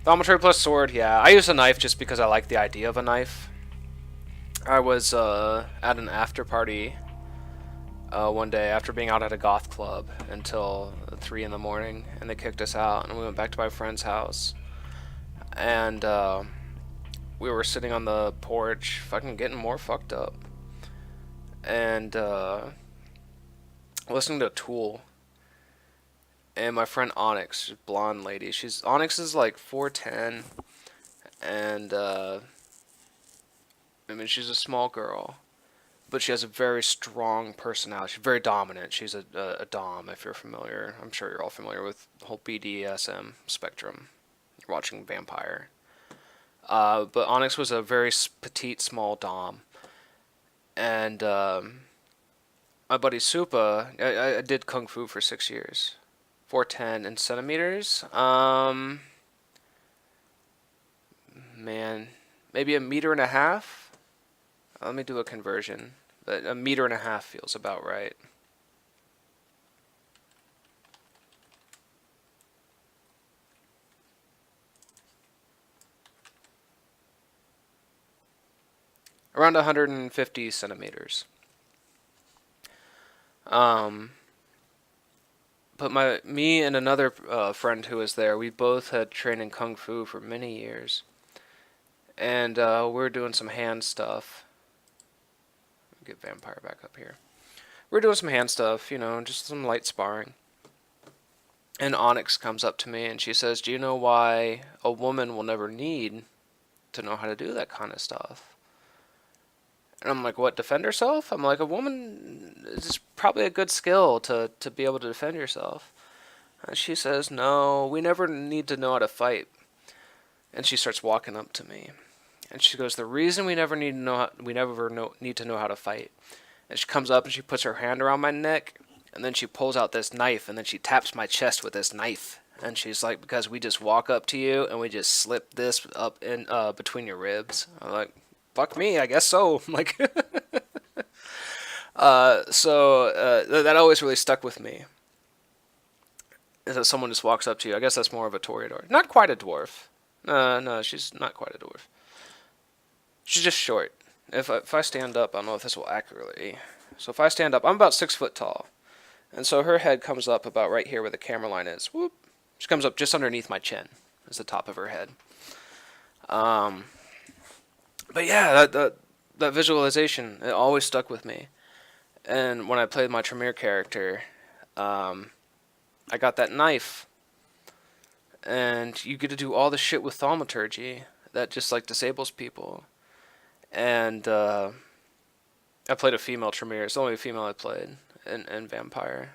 Thaumaturgy plus sword, yeah. I use a knife just because I like the idea of a knife. I was at an after party one day after being out at a goth club until 3 in the morning, and they kicked us out, and we went back to my friend's house. And we were sitting on the porch, fucking getting more fucked up. And listening to Tool. And my friend Onyx, blonde lady, Onyx is like 4'10", and I mean, she's a small girl, but she has a very strong personality. She's very dominant. She's a dom, if you're familiar. I'm sure you're all familiar with the whole BDSM spectrum. You're watching Vampire. But Onyx was a very petite, small dom. And my buddy Supa, I did Kung Fu for 6 years. 4'10" in centimeters. Man, maybe 1.5 meters. Let me do a conversion. But 1.5 meters feels about right. Around 150 centimeters. But me and another friend who was there, we both had trained in Kung Fu for many years. And we were doing some hand stuff. Get Vampire back up here. We're doing some hand stuff, you know, just some light sparring. And Onyx comes up to me and she says, "Do you know why a woman will never need to know how to do that kind of stuff?" And I'm like, "What, defend herself?" I'm like, "A woman is probably a good skill to be able to defend yourself." And she says, "No, we never need to know how to fight." And she starts walking up to me. And she goes, "The reason we never need to know how to fight." And she comes up and she puts her hand around my neck, and then she pulls out this knife, and then she taps my chest with this knife. And she's like, "Because we just walk up to you and we just slip this up in between your ribs." I'm like, "Fuck me, I guess so." I'm like, that always really stuck with me. Is that someone just walks up to you. I guess that's more of a Toreador. Not quite a dwarf. No, she's not quite a dwarf. She's just short. If I stand up, I don't know if this will accurately. So if I stand up, I'm about 6 foot tall. And so her head comes up about right here where the camera line is. Whoop. She comes up just underneath my chin. Is the top of her head. But yeah, that visualization, it always stuck with me. And when I played my Tremere character, I got that knife. And you get to do all the shit with thaumaturgy that just like disables people. And I played a female Tremere. It's the only female I played in Vampire.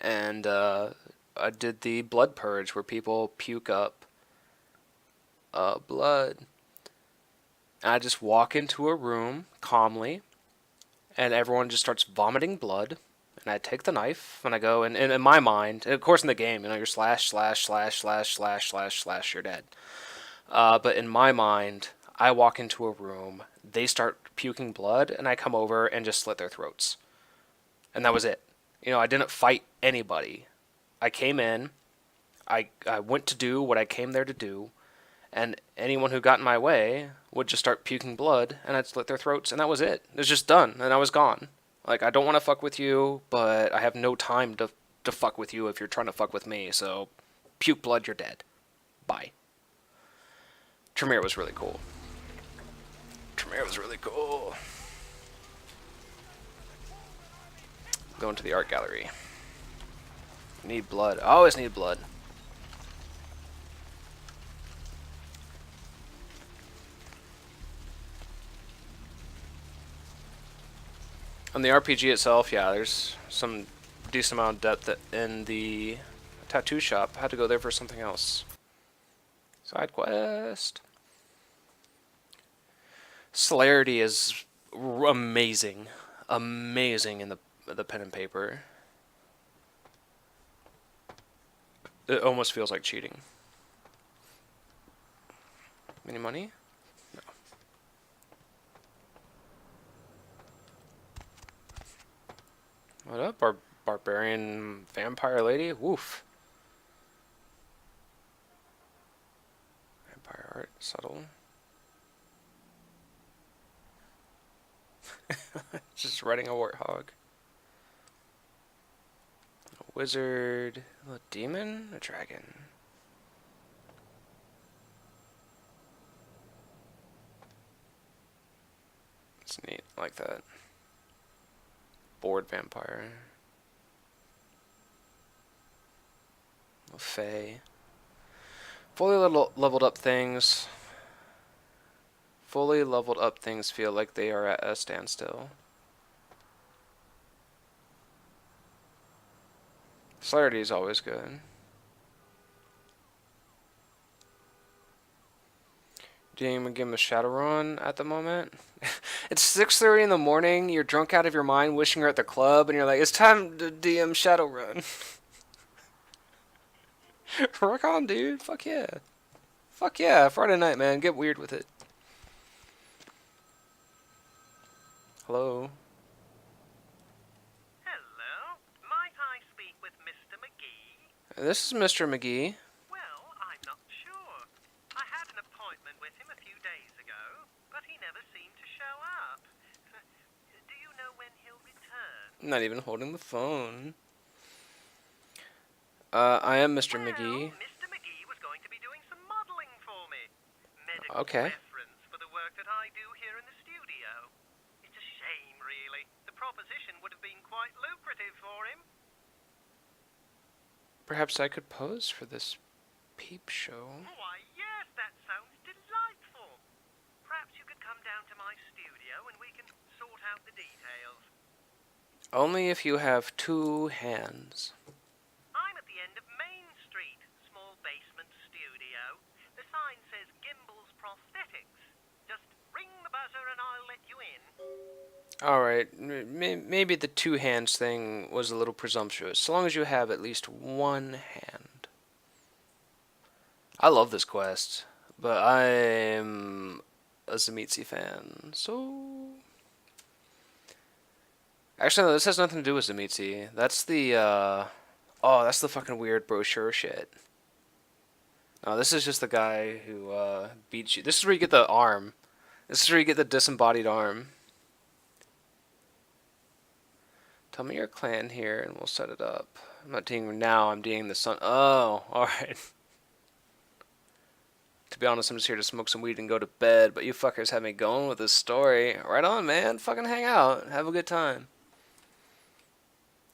And I did the blood purge where people puke up blood. And I just walk into a room calmly, and everyone just starts vomiting blood. And I take the knife, and I go, and in my mind, and of course in the game, you know, you're slash, you're dead. But in my mind, I walk into a room, they start puking blood, and I come over and just slit their throats. And that was it. You know, I didn't fight anybody. I came in, I went to do what I came there to do, and anyone who got in my way would just start puking blood, and I'd slit their throats, and that was it. It was just done, and I was gone. Like, I don't want to fuck with you, but I have no time to fuck with you if you're trying to fuck with me, so puke blood, you're dead. Bye. Tremere was really cool. Going to the art gallery. Need blood. I always need blood. On the RPG itself, yeah, there's some decent amount of depth in the tattoo shop. I had to go there for something else. Side quest. Celerity is amazing. Amazing in the pen and paper. It almost feels like cheating. Any money? No. What up, barbarian vampire lady? Woof. Subtle. Just riding a warthog. A wizard. A demon? A dragon. It's neat. I like that. Bored vampire. A fae. Fully leveled up things. Fully leveled up things feel like they are at a standstill. Celerity is always good. Do you even give him a Shadowrun at the moment? It's 6:30 in the morning, you're drunk out of your mind wishing you're at the club, and you're like, it's time to DM Shadowrun. Rock on, dude. Fuck yeah. Fuck yeah. Friday night, man. Get weird with it. Hello. Hello. Might I speak with Mr. McGee? This is Mr. McGee. Well, I'm not sure. I had an appointment with him a few days ago, but he never seemed to show up. Do you know when he'll return? Not even holding the phone. I am Mr. McGee. Mr. McGee was going to be doing some modeling for me. Medical Okay. reference for the work that I do here in the studio. It's a shame, really. The proposition would have been quite lucrative for him. Perhaps I could pose for this peep show. Why, yes, that sounds delightful. Perhaps you could come down to my studio and we can sort out the details. Only if you have 2 hands. I'm at the end of Main Street, small basement studio. The sign says Gimbel's Prosthetics. Just ring the buzzer and I'll let you in. Alright, maybe the 2 hands thing was a little presumptuous, so long as you have at least 1 hand. I love this quest, but I'm a Zemitzi fan, so... Actually, no, this has nothing to do with Zemitzi. That's the, oh, that's the fucking weird brochure shit. No, this is just the guy who, beats you. This is where you get the arm. This is where you get the disembodied arm. Tell me your clan here, and we'll set it up. I'm not Ding now, I'm Ding the sun. Oh, alright. To be honest, I'm just here to smoke some weed and go to bed, but you fuckers have me going with this story. Right on, man. Fucking hang out. Have a good time.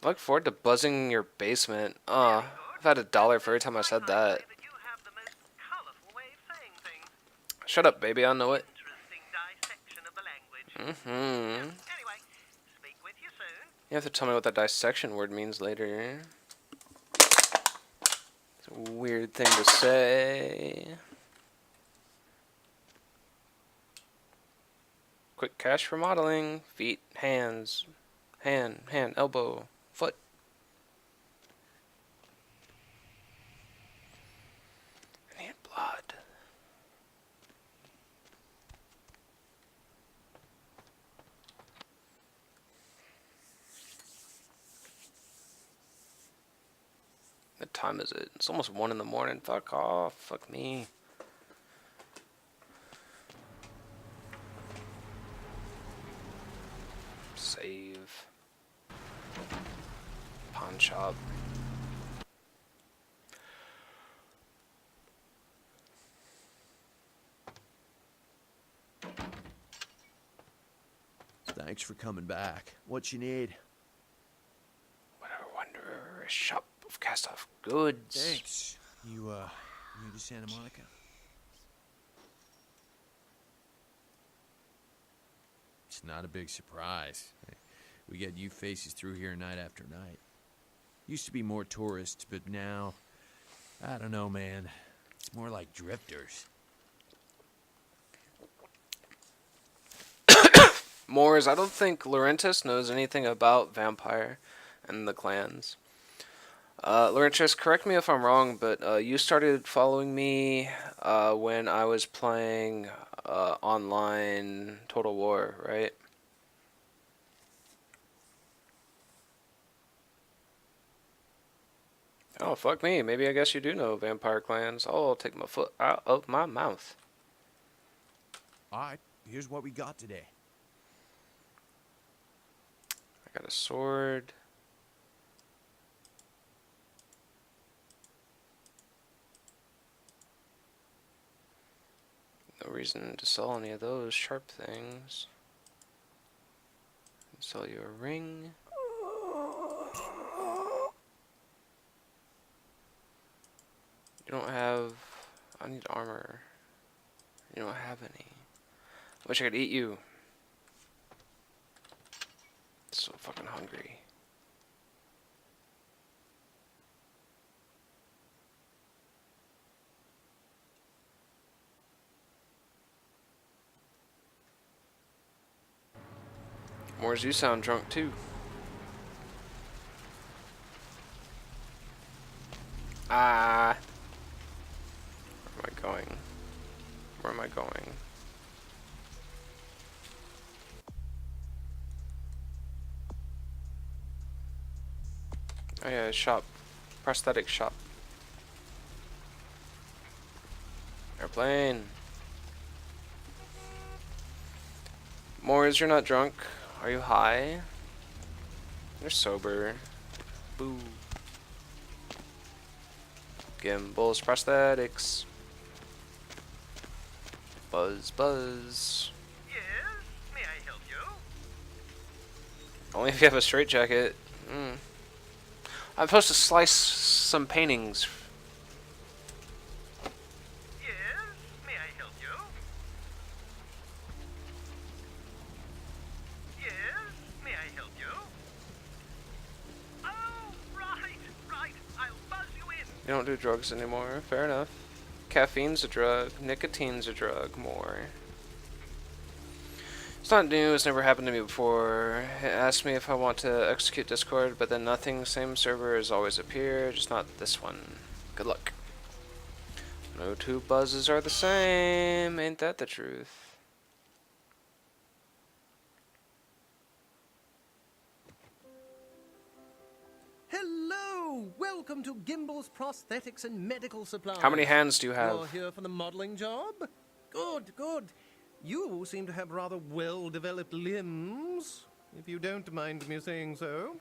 I look forward to buzzing your basement. I've had $1 for every time I said that. You have the most colorful way of saying things. Shut up, baby. I know it. Interesting dissection of the language. Mm-hmm. Anyway, speak with you soon. You have to tell me what that dissection word means later. It's a weird thing to say. Quick cash for modeling. Feet, hands, hand, elbow, foot. I need blood. What time is it? It's almost 1 in the morning. Fuck off. Fuck me. Save. Pawn shop. Thanks for coming back. What you need? Whatever wanderer, a shop of cast-off goods. Thanks. You new to Santa Monica? It's not a big surprise. We get you faces through here night after night. Used to be more tourists, but now, I don't know, man. It's more like drifters. Moors, I don't think Laurentis knows anything about Vampire and the clans. Laurentis, correct me if I'm wrong, but you started following me when I was playing online Total War, right? Oh, fuck me. Maybe I guess you do know Vampire clans. Oh, I'll take my foot out of my mouth. Alright, here's what we got today. I got a sword. No reason to sell any of those sharp things. Sell you a ring. You don't have... I need armor. You don't have any. Wish I could eat you. So fucking hungry. Mors, you sound drunk too. Ah. Where am I going? Where am I going? Oh yeah, shop. Prosthetic shop. Airplane. Mors, you're not drunk. Are you high? You're sober. Boo. Gimbals, prosthetics. Buzz, buzz. Yes? May I help you? Only if you have a straitjacket. I'm supposed to slice some paintings. Yes? May I help you? Yes? May I help you? Oh, right. I'll buzz you in. You don't do drugs anymore. Fair enough. Caffeine's a drug. Nicotine's a drug. More. It's not new. It's never happened to me before. It asked me if I want to execute Discord, but then nothing. Same server has always appeared. Just not this one. Good luck. No two buzzes are the same. Ain't that the truth? Hello! Welcome to Gimbals Prosthetics and Medical Supplies. How many hands do you You're have? here for the modeling job? Good. You seem to have rather well-developed limbs, if you don't mind me saying so.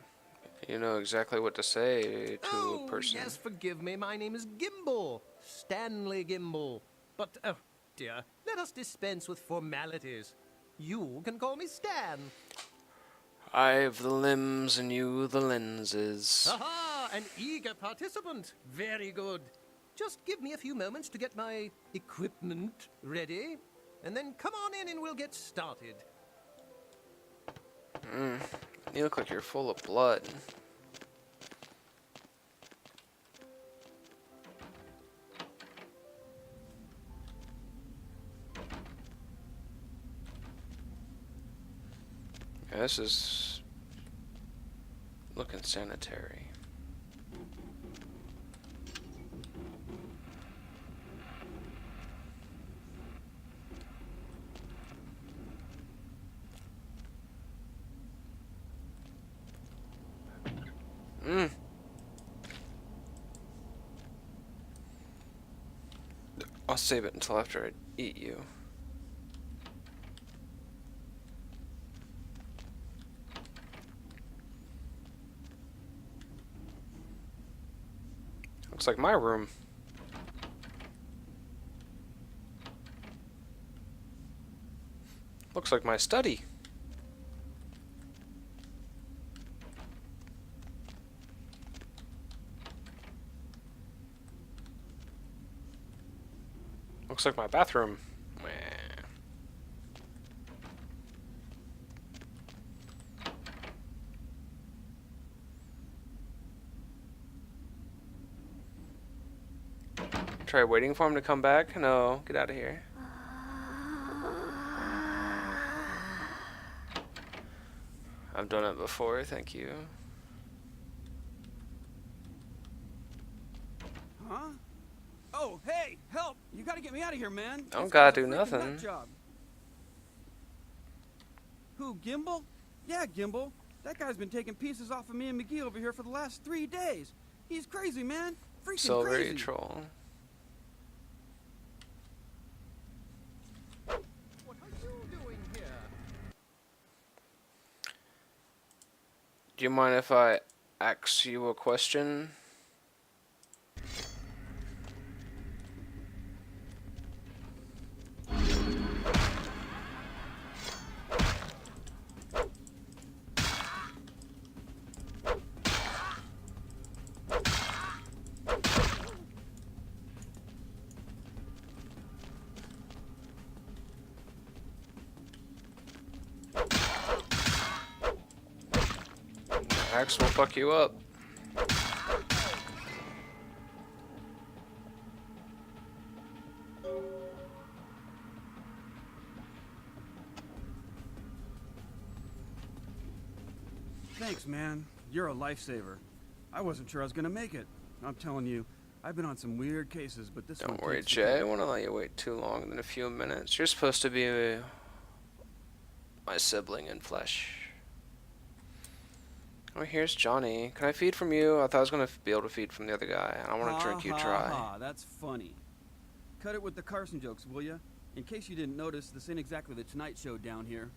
You know exactly what to say to a person. Yes, forgive me. My name is Gimbal. Stanley Gimbal. But, oh dear, let us dispense with formalities. You can call me Stan. I've the limbs and you the lenses. Aha! An eager participant. Very good. Just give me a few moments to get my equipment ready, and then come on in and we'll get started. You look like you're full of blood. Yeah, this is looking sanitary. I'll save it until after I eat you. Looks like my room. Looks like my study. Looks like my bathroom. Meh. Try waiting for him to come back? No, get out of here. I've done it before, thank you. Huh? Oh, hey, help! You gotta get me out of here, man. Don't This gotta guy's do a freaking nothing. nut job. Who, Gimbal? Yeah, Gimbal. That guy's been taking pieces off of me and McGee over here for the last 3 days. He's crazy, man. Freaking Silvery crazy. troll. Do you mind if I ask you a question? Axe will fuck you up. Thanks, man. You're a lifesaver. I wasn't sure I was gonna make it. I'm telling you, I've been on some weird cases, but this one Don't worry, takes the Jay. I cake. won't let you wait too long than a few minutes. You're supposed to be my sibling in flesh. Oh, here's Johnny. Can I feed from you? I thought I was gonna be able to feed from the other guy. I want to drink you dry. Ha, that's funny. Cut it with the Carson jokes, will ya? In case you didn't notice, this ain't exactly the Tonight Show down here.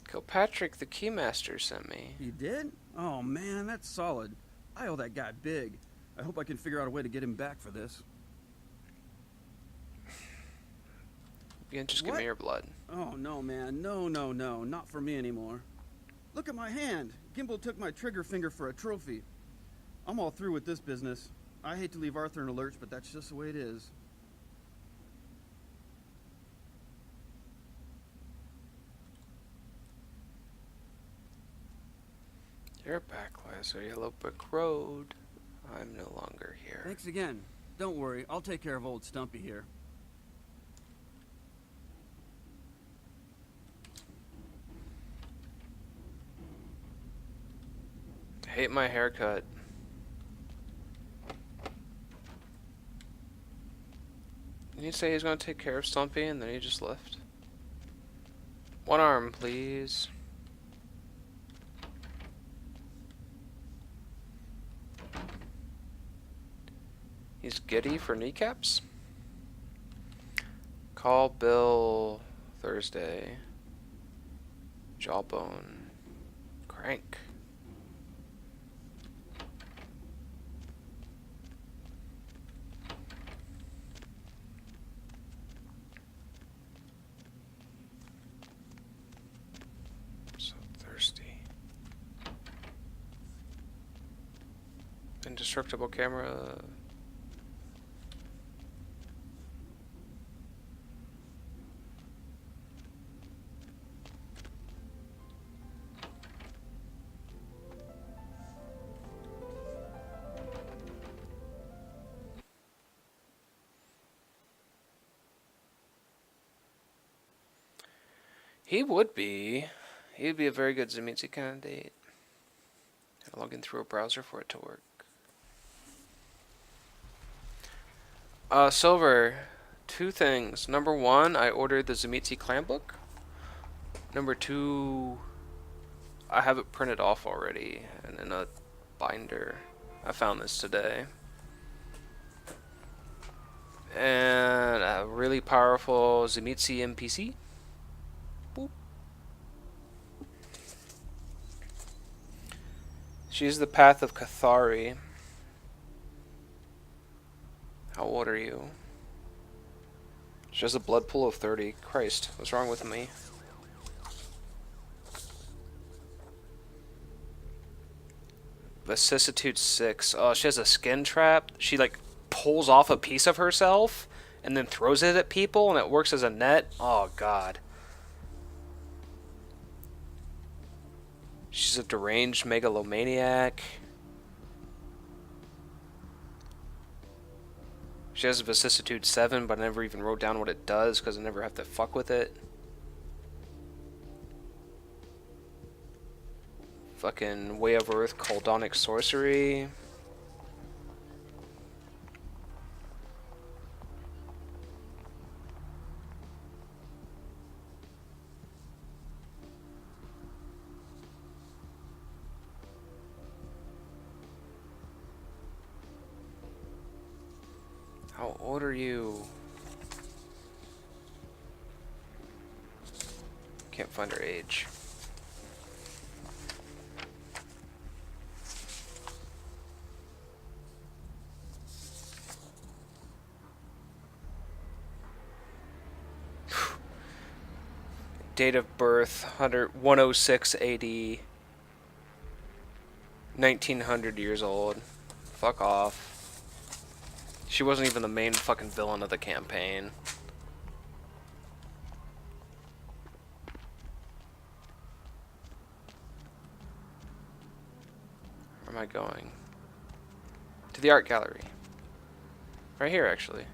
Kilpatrick, the Keymaster, sent me. He did? Oh man, that's solid. I owe that guy big. I hope I can figure out a way to get him back for this. You can just give What? me your blood. Oh no, man. No, not for me anymore. Look at my hand. Gimbal took my trigger finger for a trophy. I'm all through with this business. I hate to leave Arthur in a lurch, but that's just the way it is. You're back, Lazar. Yellow Brick Road. I'm no longer here. Thanks again. Don't worry, I'll take care of old Stumpy here. Hate my haircut. Didn't he say he's gonna take care of Stumpy and then he just left? One arm, please. He's giddy for kneecaps? Call Bill Thursday. Jawbone. Crank. So thirsty. Indestructible camera. He would be. He'd be a very good Zemitzi candidate. Gotta log in through a browser for it to work. Silver, two things. Number one, I ordered the Zemitzi clan book. Number two, I have it printed off already and in a binder. I found this today. And a really powerful Zemitzi NPC. Boop. She's the Path of Cathari. How old are you? She has a blood pool of 30. Christ, what's wrong with me? Vicissitude 6. Oh, she has a skin trap. She like pulls off a piece of herself and then throws it at people and it works as a net. Oh god. She's a deranged megalomaniac. She has a vicissitude 7, but I never even wrote down what it does because I never have to fuck with it. Fucking Way of Earth Coldonic Sorcery. How old are you? Can't find her age. Date of birth 106 AD. 1900 years old. Fuck off. She wasn't even the main fucking villain of the campaign. Where am I going? To the art gallery. Right here, actually.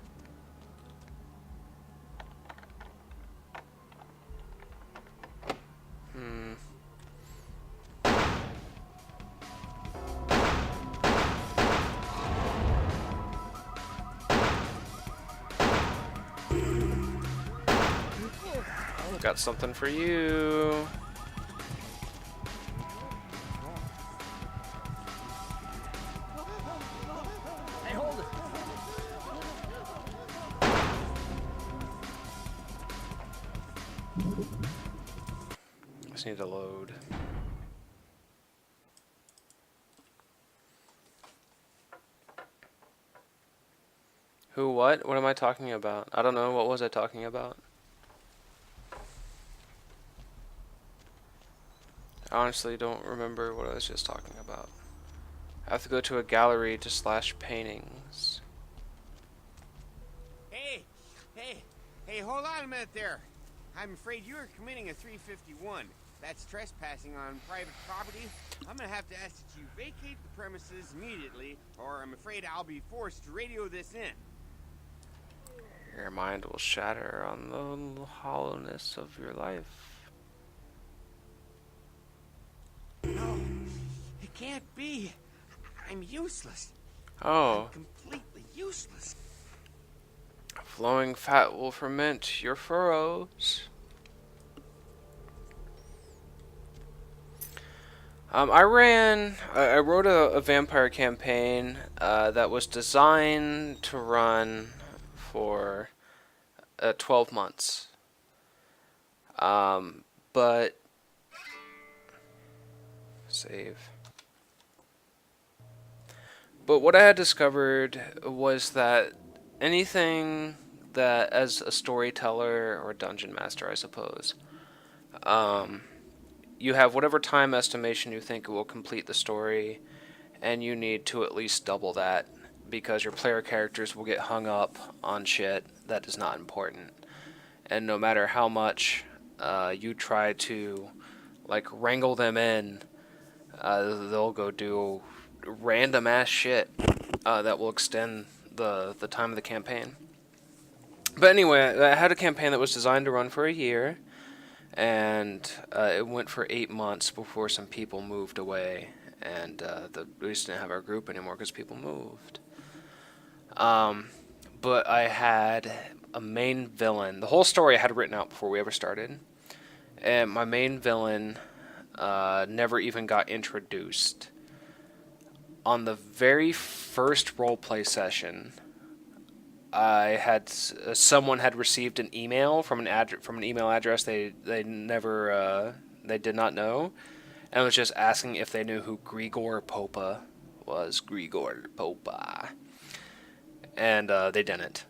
Got something for you. Hey, hold it. Just need to load. Who, what? What am I talking about? I don't know. What was I talking about? I honestly don't remember what I was just talking about. I have to go to a gallery to slash paintings. Hey, hold on a minute there. I'm afraid you are committing a 351. That's trespassing on private property. I'm gonna have to ask that you vacate the premises immediately, or I'm afraid I'll be forced to radio this in. Your mind will shatter on the hollowness of your life. No, it can't be. I'm useless. Oh. I'm completely useless. Flowing fat will ferment your furrows. I wrote a vampire campaign that was designed to run for 12 months. But save. But what I had discovered was that anything that, as a storyteller or dungeon master, I suppose, you have whatever time estimation you think will complete the story, and you need to at least double that, because your player characters will get hung up on shit that is not important. And no matter how much you try to like wrangle them in, they'll go do random ass shit that will extend the time of the campaign. But anyway, I had a campaign that was designed to run for a year, and it went for 8 months before some people moved away, and we just didn't have our group anymore because people moved. But I had a main villain. The whole story I had written out before we ever started, and my main villain never even got introduced. On the very first roleplay session, I had someone had received an email from an email address they did not know, and it was just asking if they knew who Grigor Popa was. Grigor Popa, and they didn't.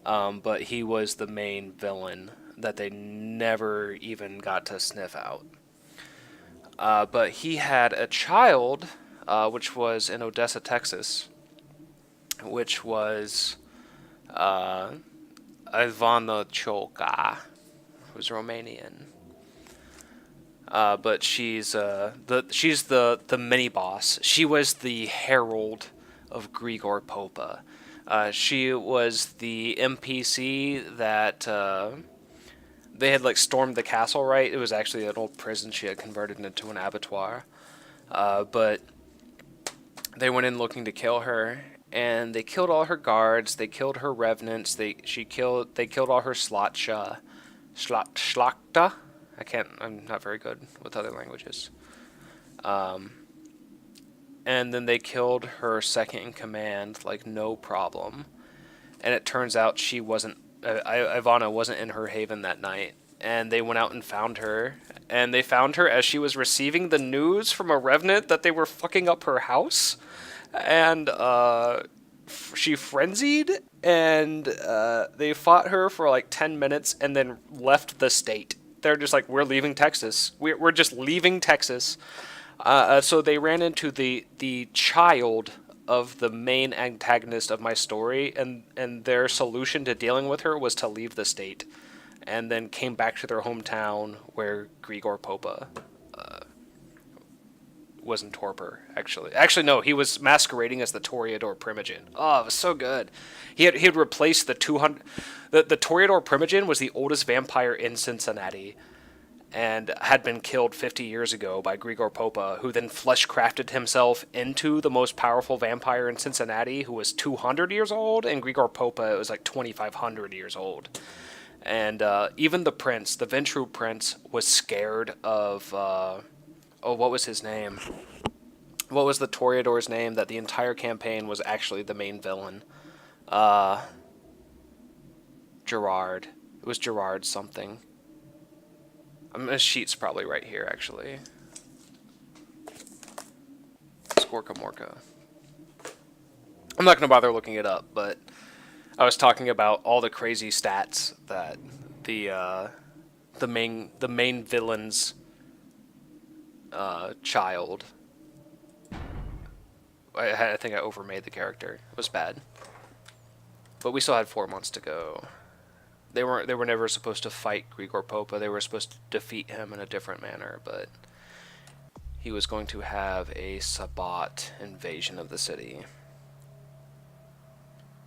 But he was the main villain that they never even got to sniff out. But he had a child, which was in Odessa, Texas, which was Ivana Cholka, who's Romanian. But she's the mini boss. She was the herald of Grigor Popa. She was the NPC that they had like stormed the castle, right? It was actually an old prison she had converted into an abattoir. But they went in looking to kill her, and they killed all her guards. They killed her revenants. They killed all her Slakta. I'm not very good with other languages. And then they killed her second in command, like no problem. And it turns out she wasn't. Ivana wasn't in her haven that night, and they went out and found her. And they found her as she was receiving the news from a revenant that they were fucking up her house. And she frenzied, and they fought her for like 10 minutes and then left the state. they're just like, we're leaving Texas. We're just leaving Texas. So they ran into the child of the main antagonist of my story, and their solution to dealing with her was to leave the state, and then came back to their hometown where Grigor Popa was in torpor. Actually no, he was masquerading as the Toreador Primogen. Oh, it was so good. He had replaced the 200. The Toreador Primogen was the oldest vampire in Cincinnati, and had been killed 50 years ago by Grigor Popa, who then flesh-crafted himself into the most powerful vampire in Cincinnati, who was 200 years old, and Grigor Popa was like 2,500 years old. And even the prince, the Ventru prince, was scared of... what was his name? What was the Toreador's name that the entire campaign was actually the main villain? Gerard. It was Gerard something. His sheet's probably right here, actually. Skorka Morka. I'm not going to bother looking it up, but I was talking about all the crazy stats that the main villain's child. I think I overmade the character. It was bad. But we still had 4 months to go. They were never supposed to fight Grigor Popa. They were supposed to defeat him in a different manner, but he was going to have a Sabbat invasion of the city.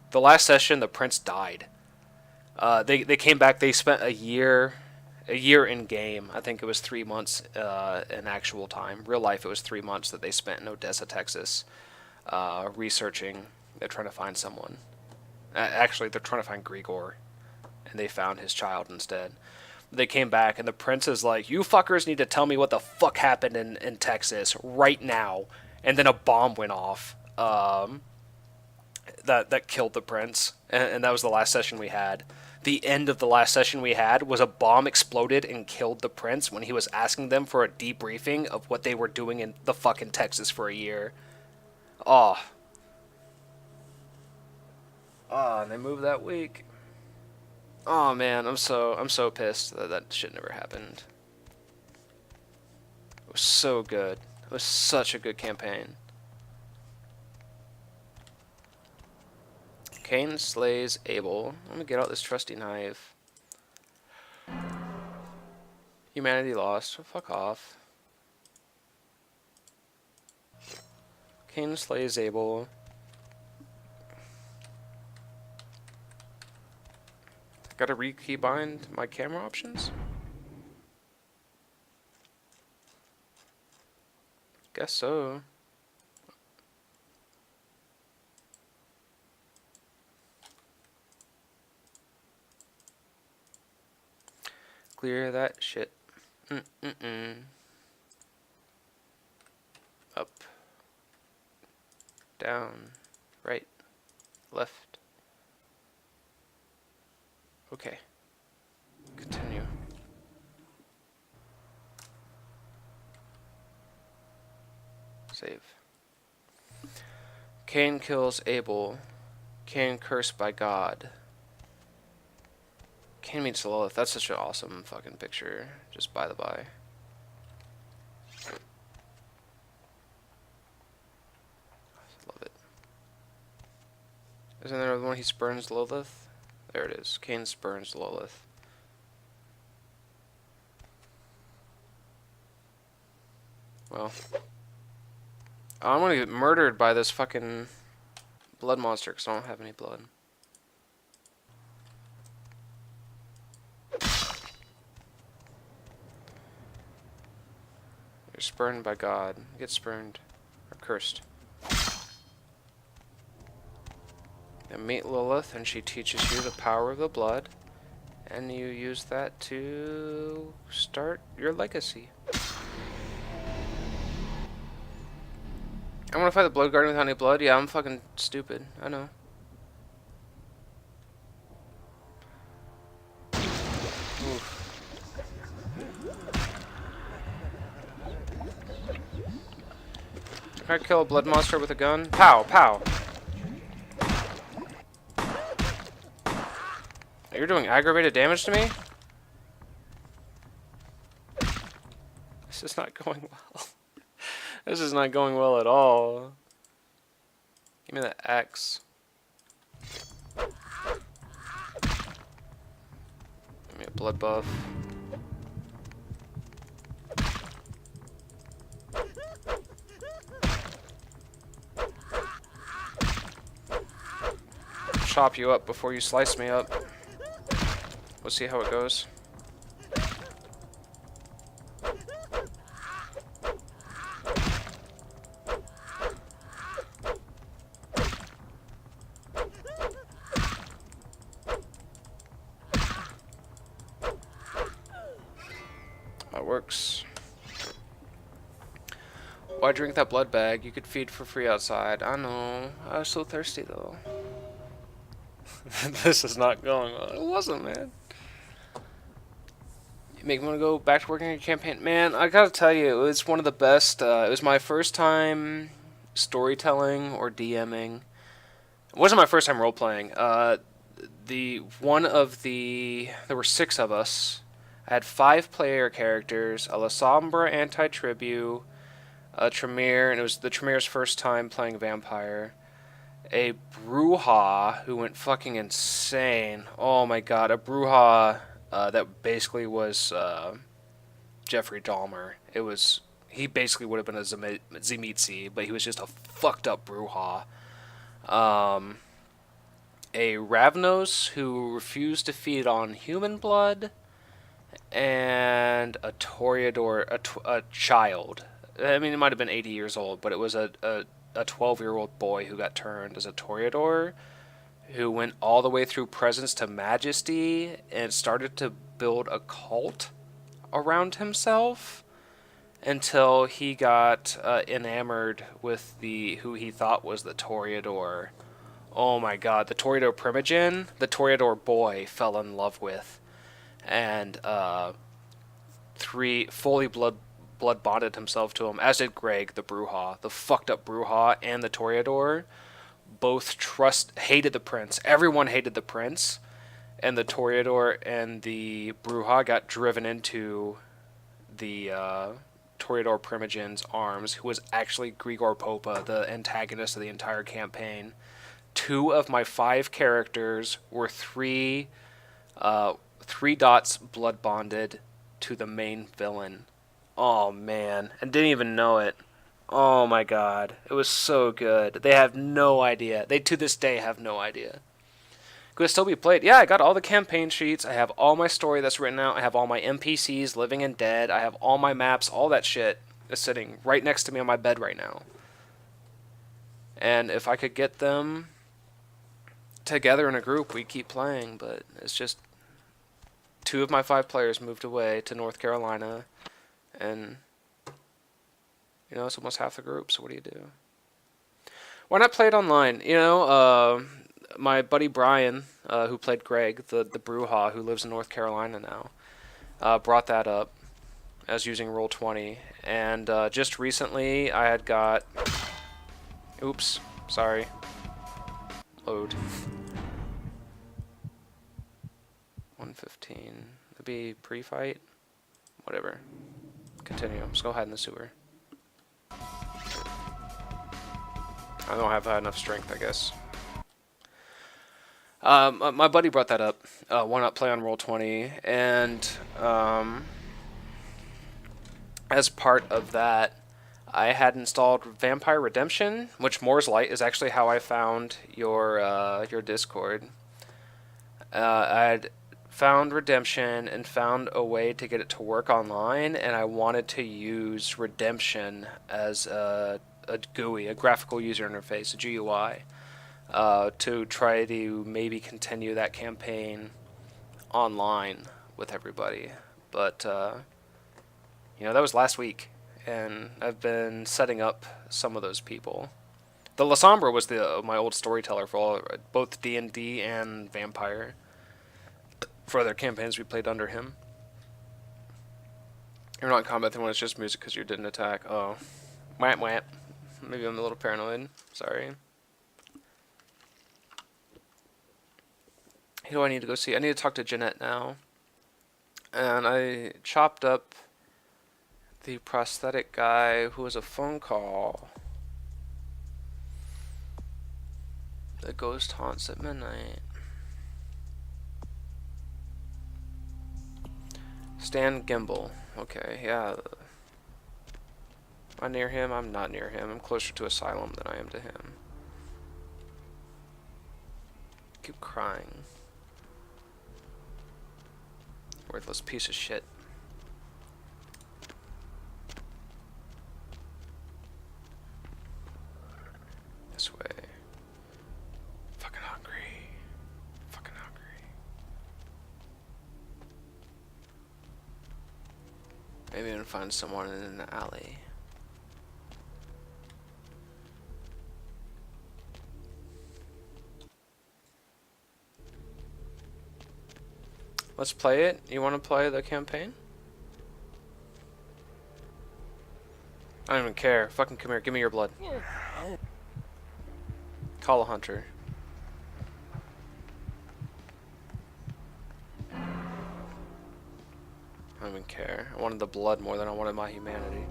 The last session, the prince died. They came back. They spent a year in game. I think it was 3 months in actual time. Real life, it was 3 months that they spent in Odessa, Texas, researching. They're trying to find someone. Actually, they're trying to find Grigor. And they found his child instead. They came back, and the prince is like, you fuckers need to tell me what the fuck happened in Texas right now. And then a bomb went off that killed the prince. And that was the last session we had. The end of the last session we had was a bomb exploded and killed the prince when he was asking them for a debriefing of what they were doing in the fucking Texas for a year. Oh, and they moved that week. Oh man, I'm so pissed that shit never happened. It was so good. It was such a good campaign. Cain slays Abel. Let me get out this trusty knife. Humanity lost. Fuck off. Cain slays Abel. Gotta re-keybind my camera options? Guess so. Clear that shit. Up. Down. Right. Left. Okay. Continue. Save. Cain kills Abel. Cain cursed by God. Cain meets Lilith. That's such an awesome fucking picture. Just by the by. Love it. Isn't there the one he spurns Lilith? There it is. Cain spurns Lilith. Well. I'm gonna get murdered by this fucking blood monster because I don't have any blood. You're spurned by God. Get spurned. Or cursed. And meet Lilith, and she teaches you the power of the blood, and you use that to start your legacy. I want to fight the Blood Guardian without any blood? Yeah, I'm fucking stupid. I know. Oof. Can I kill a blood monster with a gun? Pow! Pow! You're doing aggravated damage to me? This is not going well. This is not going well at all. Give me the axe. Give me a blood buff. Chop you up before you slice me up. We'll see how it goes. That works. Why drink that blood bag? You could feed for free outside. I know. I was so thirsty though. This is not going well. It wasn't, man. You make me want to go back to working on your campaign. Man, I gotta tell you, it was one of the best. It was my first time storytelling or DMing. It wasn't my first time role-playing. There were 6 of us. I had 5 player characters, a La Sombra anti-tribu, a Tremere, and it was the Tremere's first time playing vampire. A Bruja who went fucking insane. Oh my god, a Bruja that basically was Jeffrey Dahmer. He basically would have been a Zimitzi, but he was just a fucked up Bruja. A Ravnos who refused to feed on human blood, and a Toreador, a child. I mean, it might have been 80 years old, but it was a 12-year-old boy who got turned as a Toreador, who went all the way through Presence to Majesty and started to build a cult around himself until he got enamored with who he thought was the Toreador. Oh my god, the Toreador Primogen, the Toreador boy fell in love with, and fully blood bonded himself to him, as did Greg, the Bruja, the fucked up Bruja, and the Toreador. Both hated the prince. Everyone hated the prince, and the Toreador and the Bruja got driven into the Toreador Primogen's arms, who was actually Grigor Popa, the antagonist of the entire campaign. 2 of my 5 characters were 3 dots blood bonded to the main villain. Oh man, and didn't even know it. Oh my god, it was so good. They have no idea. They to this day have no idea. Could it still be played? Yeah, I got all the campaign sheets. I have all my story that's written out. I have all my NPCs, living and dead. I have all my maps. All that shit is sitting right next to me on my bed right now. And if I could get them together in a group, we'd keep playing. But it's just 2 of my 5 players moved away to North Carolina. And, you know, it's almost half the group, so what do you do? Why not play it online? You know, my buddy Brian, who played Greg, the Bruja, who lives in North Carolina now, brought that up as using Roll20. And just recently, I had got... Oops, sorry. Load. 115. That'd be pre-fight? Whatever. Continue. Let's go hide in the sewer. I don't have enough strength, I guess. My buddy brought that up. Why not play on Roll20? And as part of that, I had installed Vampire Redemption, which Moore's Light is actually how I found your Discord. I had found Redemption and found a way to get it to work online, and I wanted to use Redemption as a GUI, a graphical user interface, a GUI, to try to maybe continue that campaign online with everybody. But, you know, that was last week, and I've been setting up some of those people. The La Sombra was my old storyteller for both D&D and Vampire. For other campaigns we played under him. You're not in combat then when it's just music because you didn't attack. Oh. Whap whap. Maybe I'm a little paranoid. Sorry. Who do I need to go see? I need to talk to Jeanette now. And I chopped up The prosthetic guy who was a phone call. The ghost haunts at midnight. Stan Gimbel. Okay, yeah. Am I near him? I'm not near him. I'm closer to Asylum than I am to him. Keep crying. Worthless piece of shit. This way. Fucking hungry. Fucking hungry. Maybe I can find someone in an alley. Let's play it. You want to play the campaign? I don't even care. Fucking come here. Give me your blood. Call a hunter. I don't even care. I wanted the blood more than I wanted my humanity.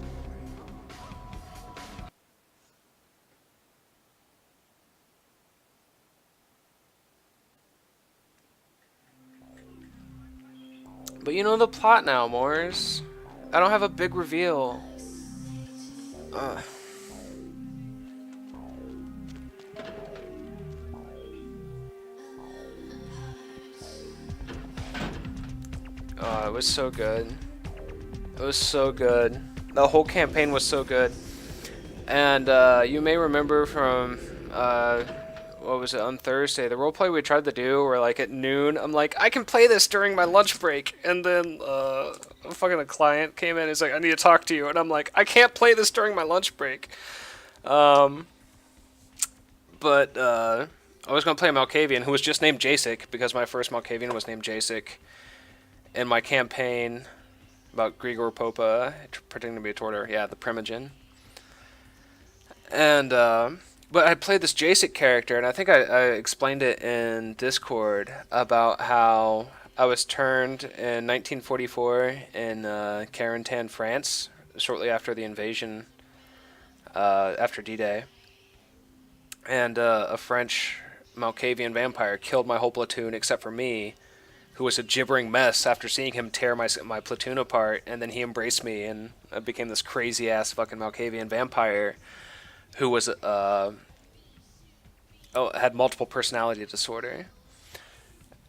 But you know the plot now, Moors. I don't have a big reveal. Oh, it was so good. It was so good. The whole campaign was so good. And you may remember from what was it, on Thursday, the roleplay we tried to do where like at noon I'm like, I can play this during my lunch break, and then a client came in and is like, I need to talk to you, and I'm like, I can't play this during my lunch break. But I was gonna play Malkavian, who was just named Jasek because my first Malkavian was named Jasek in my campaign about Grigor Popa pretending to be a Tortor. Yeah, the Primogen. And but I played this Jasek character, and I think I explained it in Discord about how I was turned in 1944 in Carentan, France, shortly after the invasion, after D-Day. And a French Malkavian vampire killed my whole platoon except for me, who was a gibbering mess after seeing him tear my platoon apart, and then he embraced me, and I became this crazy-ass fucking Malkavian vampire who was had multiple personality disorder,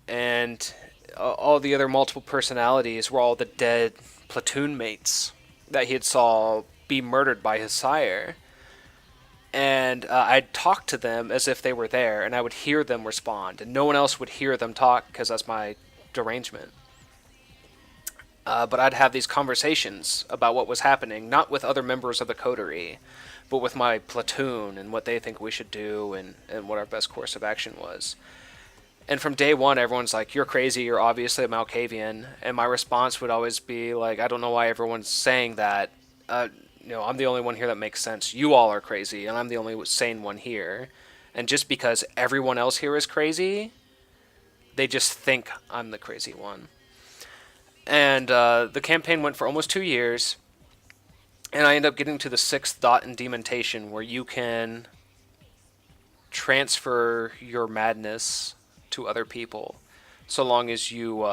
and all the other multiple personalities were all the dead platoon mates that he had saw be murdered by his sire. And I'd talk to them as if they were there, and I would hear them respond, and no one else would hear them talk because that's my derangement. But I'd have these conversations about what was happening, not with other members of the coterie, but with my platoon and what they think we should do, and what our best course of action was. And from day one, everyone's like, you're crazy, you're obviously a Malkavian. And my response would always be like, I don't know why everyone's saying that. I'm the only one here that makes sense. You all are crazy, and I'm the only sane one here. And just because everyone else here is crazy, they just think I'm the crazy one. And the campaign went for almost 2 years. And I end up getting to the 6th dot in Demontation, where you can transfer your madness to other people, so long as you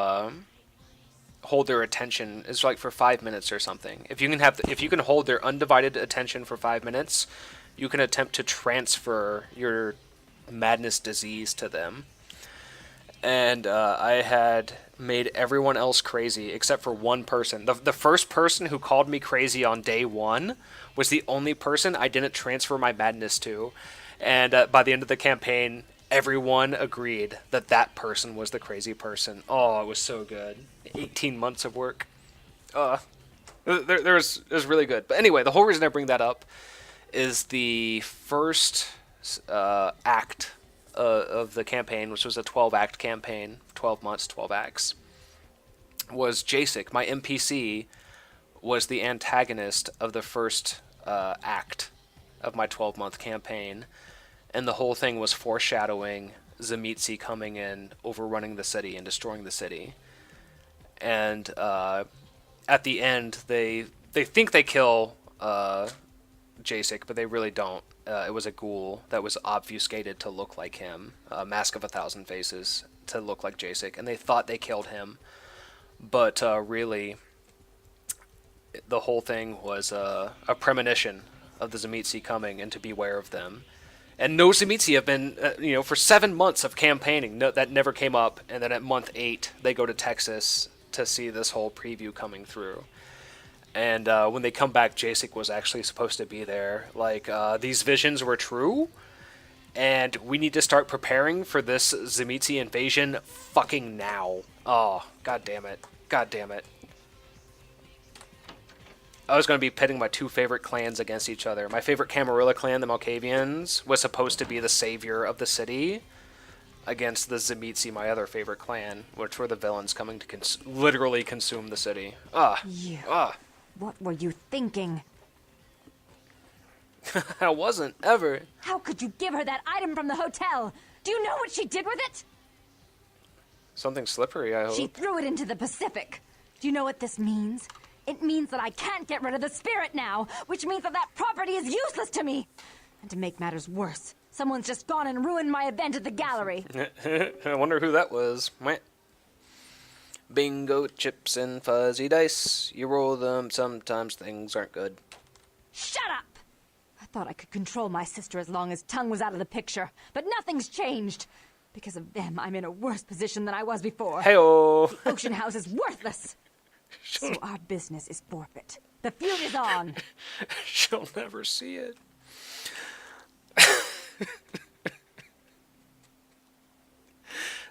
hold their attention. It's like for 5 minutes or something. If you can hold their undivided attention for 5 minutes, you can attempt to transfer your madness disease to them. And I had made everyone else crazy except for one person. The first person who called me crazy on day one was the only person I didn't transfer my madness to. And by the end of the campaign, everyone agreed that that person was the crazy person. Oh, it was so good. 18 months of work. It was really good. But anyway, the whole reason I bring that up is the first act of the campaign, which was a 12-act campaign, 12 months, 12 acts, was Jasek. My NPC was the antagonist of the first act of my 12-month campaign, and the whole thing was foreshadowing Tzimisce coming in, overrunning the city, and destroying the city. And at the end, they they think they kill Jasek, but they really don't. It was a ghoul that was obfuscated to look like him, a mask of 1,000 faces to look like Jasek, and they thought they killed him, but really, the whole thing was a premonition of the Tzimisce coming and to beware of them. And no Tzimisce have been, for 7 months of campaigning, that never came up, and then at month 8, they go to Texas to see this whole preview coming through. And when they come back, Jasek was actually supposed to be there. Like, these visions were true, and we need to start preparing for this Tzimisce invasion fucking now. Oh, god damn it. God damn it. I was going to be pitting my 2 favorite clans against each other. My favorite Camarilla clan, the Malkavians, was supposed to be the savior of the city against the Tzimisce, my other favorite clan, which were the villains coming to literally consume the city. You. Ah. What were you thinking? I wasn't, ever. How could you give her that item from the hotel? Do you know what she did with it? Something slippery, I hope. She threw it into the Pacific. Do you know what this means? It means that I can't get rid of the spirit now, which means that that property is useless to me. And to make matters worse, someone's just gone and ruined my event at the gallery. I wonder who that was. Meh. Bingo chips and fuzzy dice. You roll them, sometimes things aren't good. Shut up! I thought I could control my sister as long as Tongue was out of the picture, but nothing's changed. Because of them, I'm in a worse position than I was before. Hey-oh! The Ocean House is worthless. So our business is forfeit. The feud is on. She'll never see it.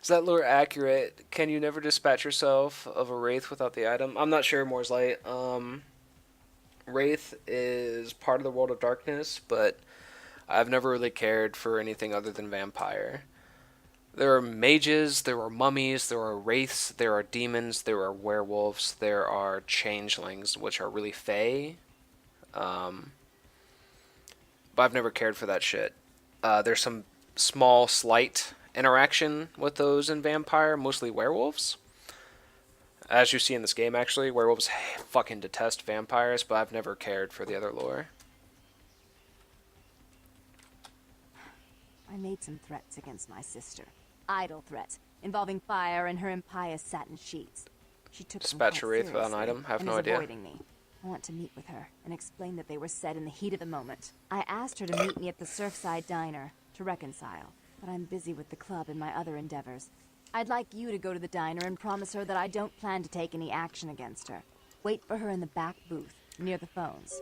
Is that lore accurate? Can you never dispatch yourself of a wraith without the item? I'm not sure, Moore's Light. Wraith is part of the world of darkness, but I've never really cared for anything other than vampire. There are mages, there are mummies, there are wraiths, there are demons, there are werewolves, there are changelings, which are really fey. But I've never cared for that shit. There's some small, slight interaction with those in vampire, mostly werewolves. As you see in this game, actually, werewolves fucking detest vampires, but I've never cared for the other lore. I made some threats against my sister. Idle threats, involving fire and her impious satin sheets. She took them Dispatch a quite wraith without an seriously item? Have and no is idea. avoiding me. I want to meet with her and explain that they were said in the heat of the moment. I asked her to meet me at the Surfside Diner to reconcile, but I'm busy with the club and my other endeavors. I'd like you to go to the diner and promise her that I don't plan to take any action against her. Wait for her in the back booth, near the phones.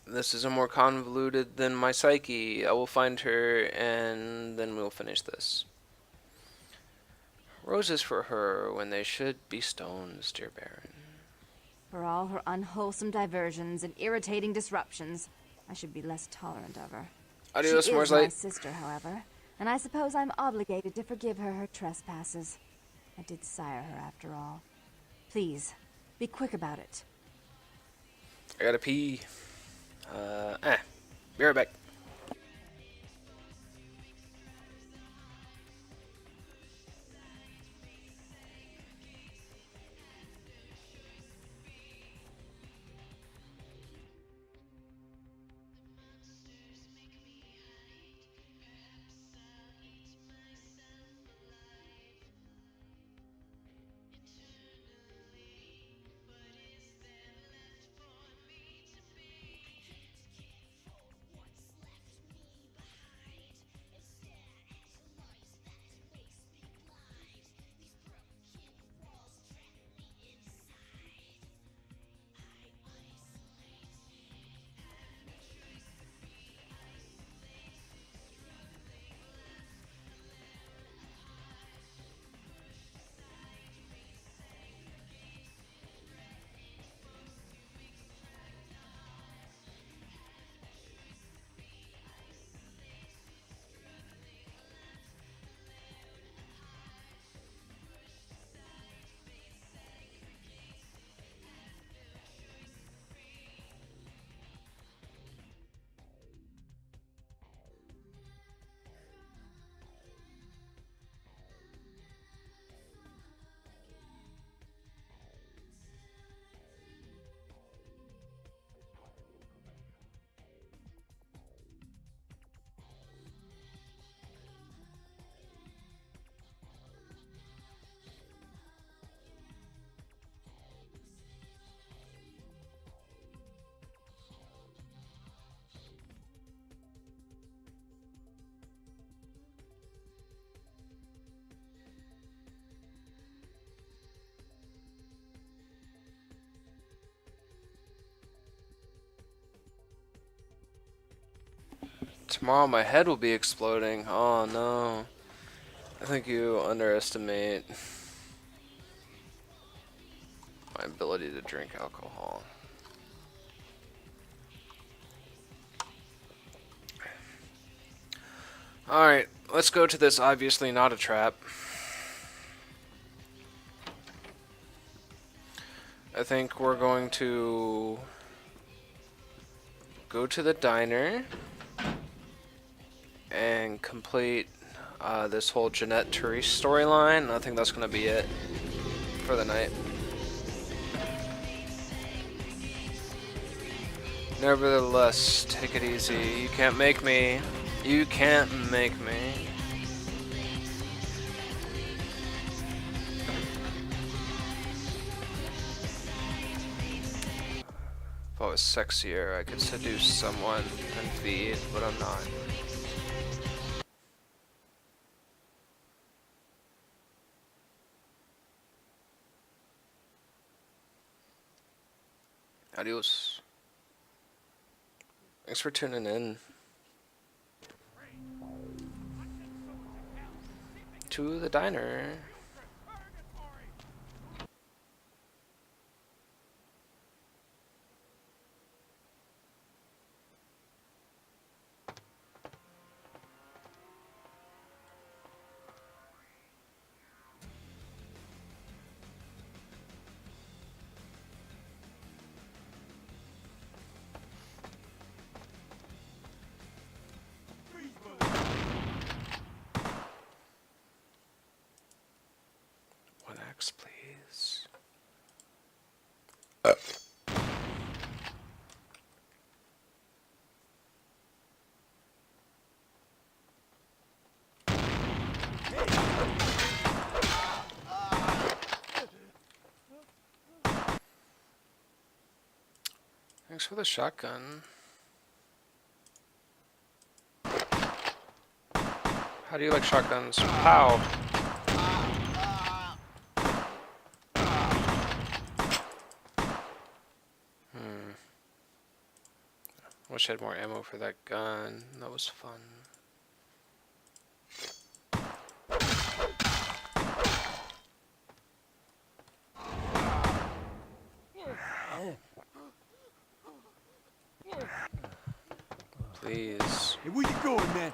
This is more convoluted than my psyche. I will find her, and then we'll finish this. Roses for her when they should be stones, dear Baron. For all her unwholesome diversions and irritating disruptions, I should be less tolerant of her. Adios, She is Moore's my Light. sister, however, and I suppose I'm obligated to forgive her her trespasses. I did sire her after all. Please, be quick about it. I gotta pee. Be right back. Tomorrow my head will be exploding. Oh no. I think you underestimate my ability to drink alcohol. Alright, let's go to this obviously not a trap. I think we're going to go to the diner and complete this whole Jeanette Therese storyline. I think that's going to be it for the night. Nevertheless, take it easy. You can't make me. You can't make me. If I was sexier, I could seduce someone and feed, but I'm not. Adios. Thanks for tuning in to the diner. One X, please. Thanks for the shotgun. How do you like shotguns? Pow! Wish I had more ammo for that gun. That was fun. Please. Hey, where you going, man?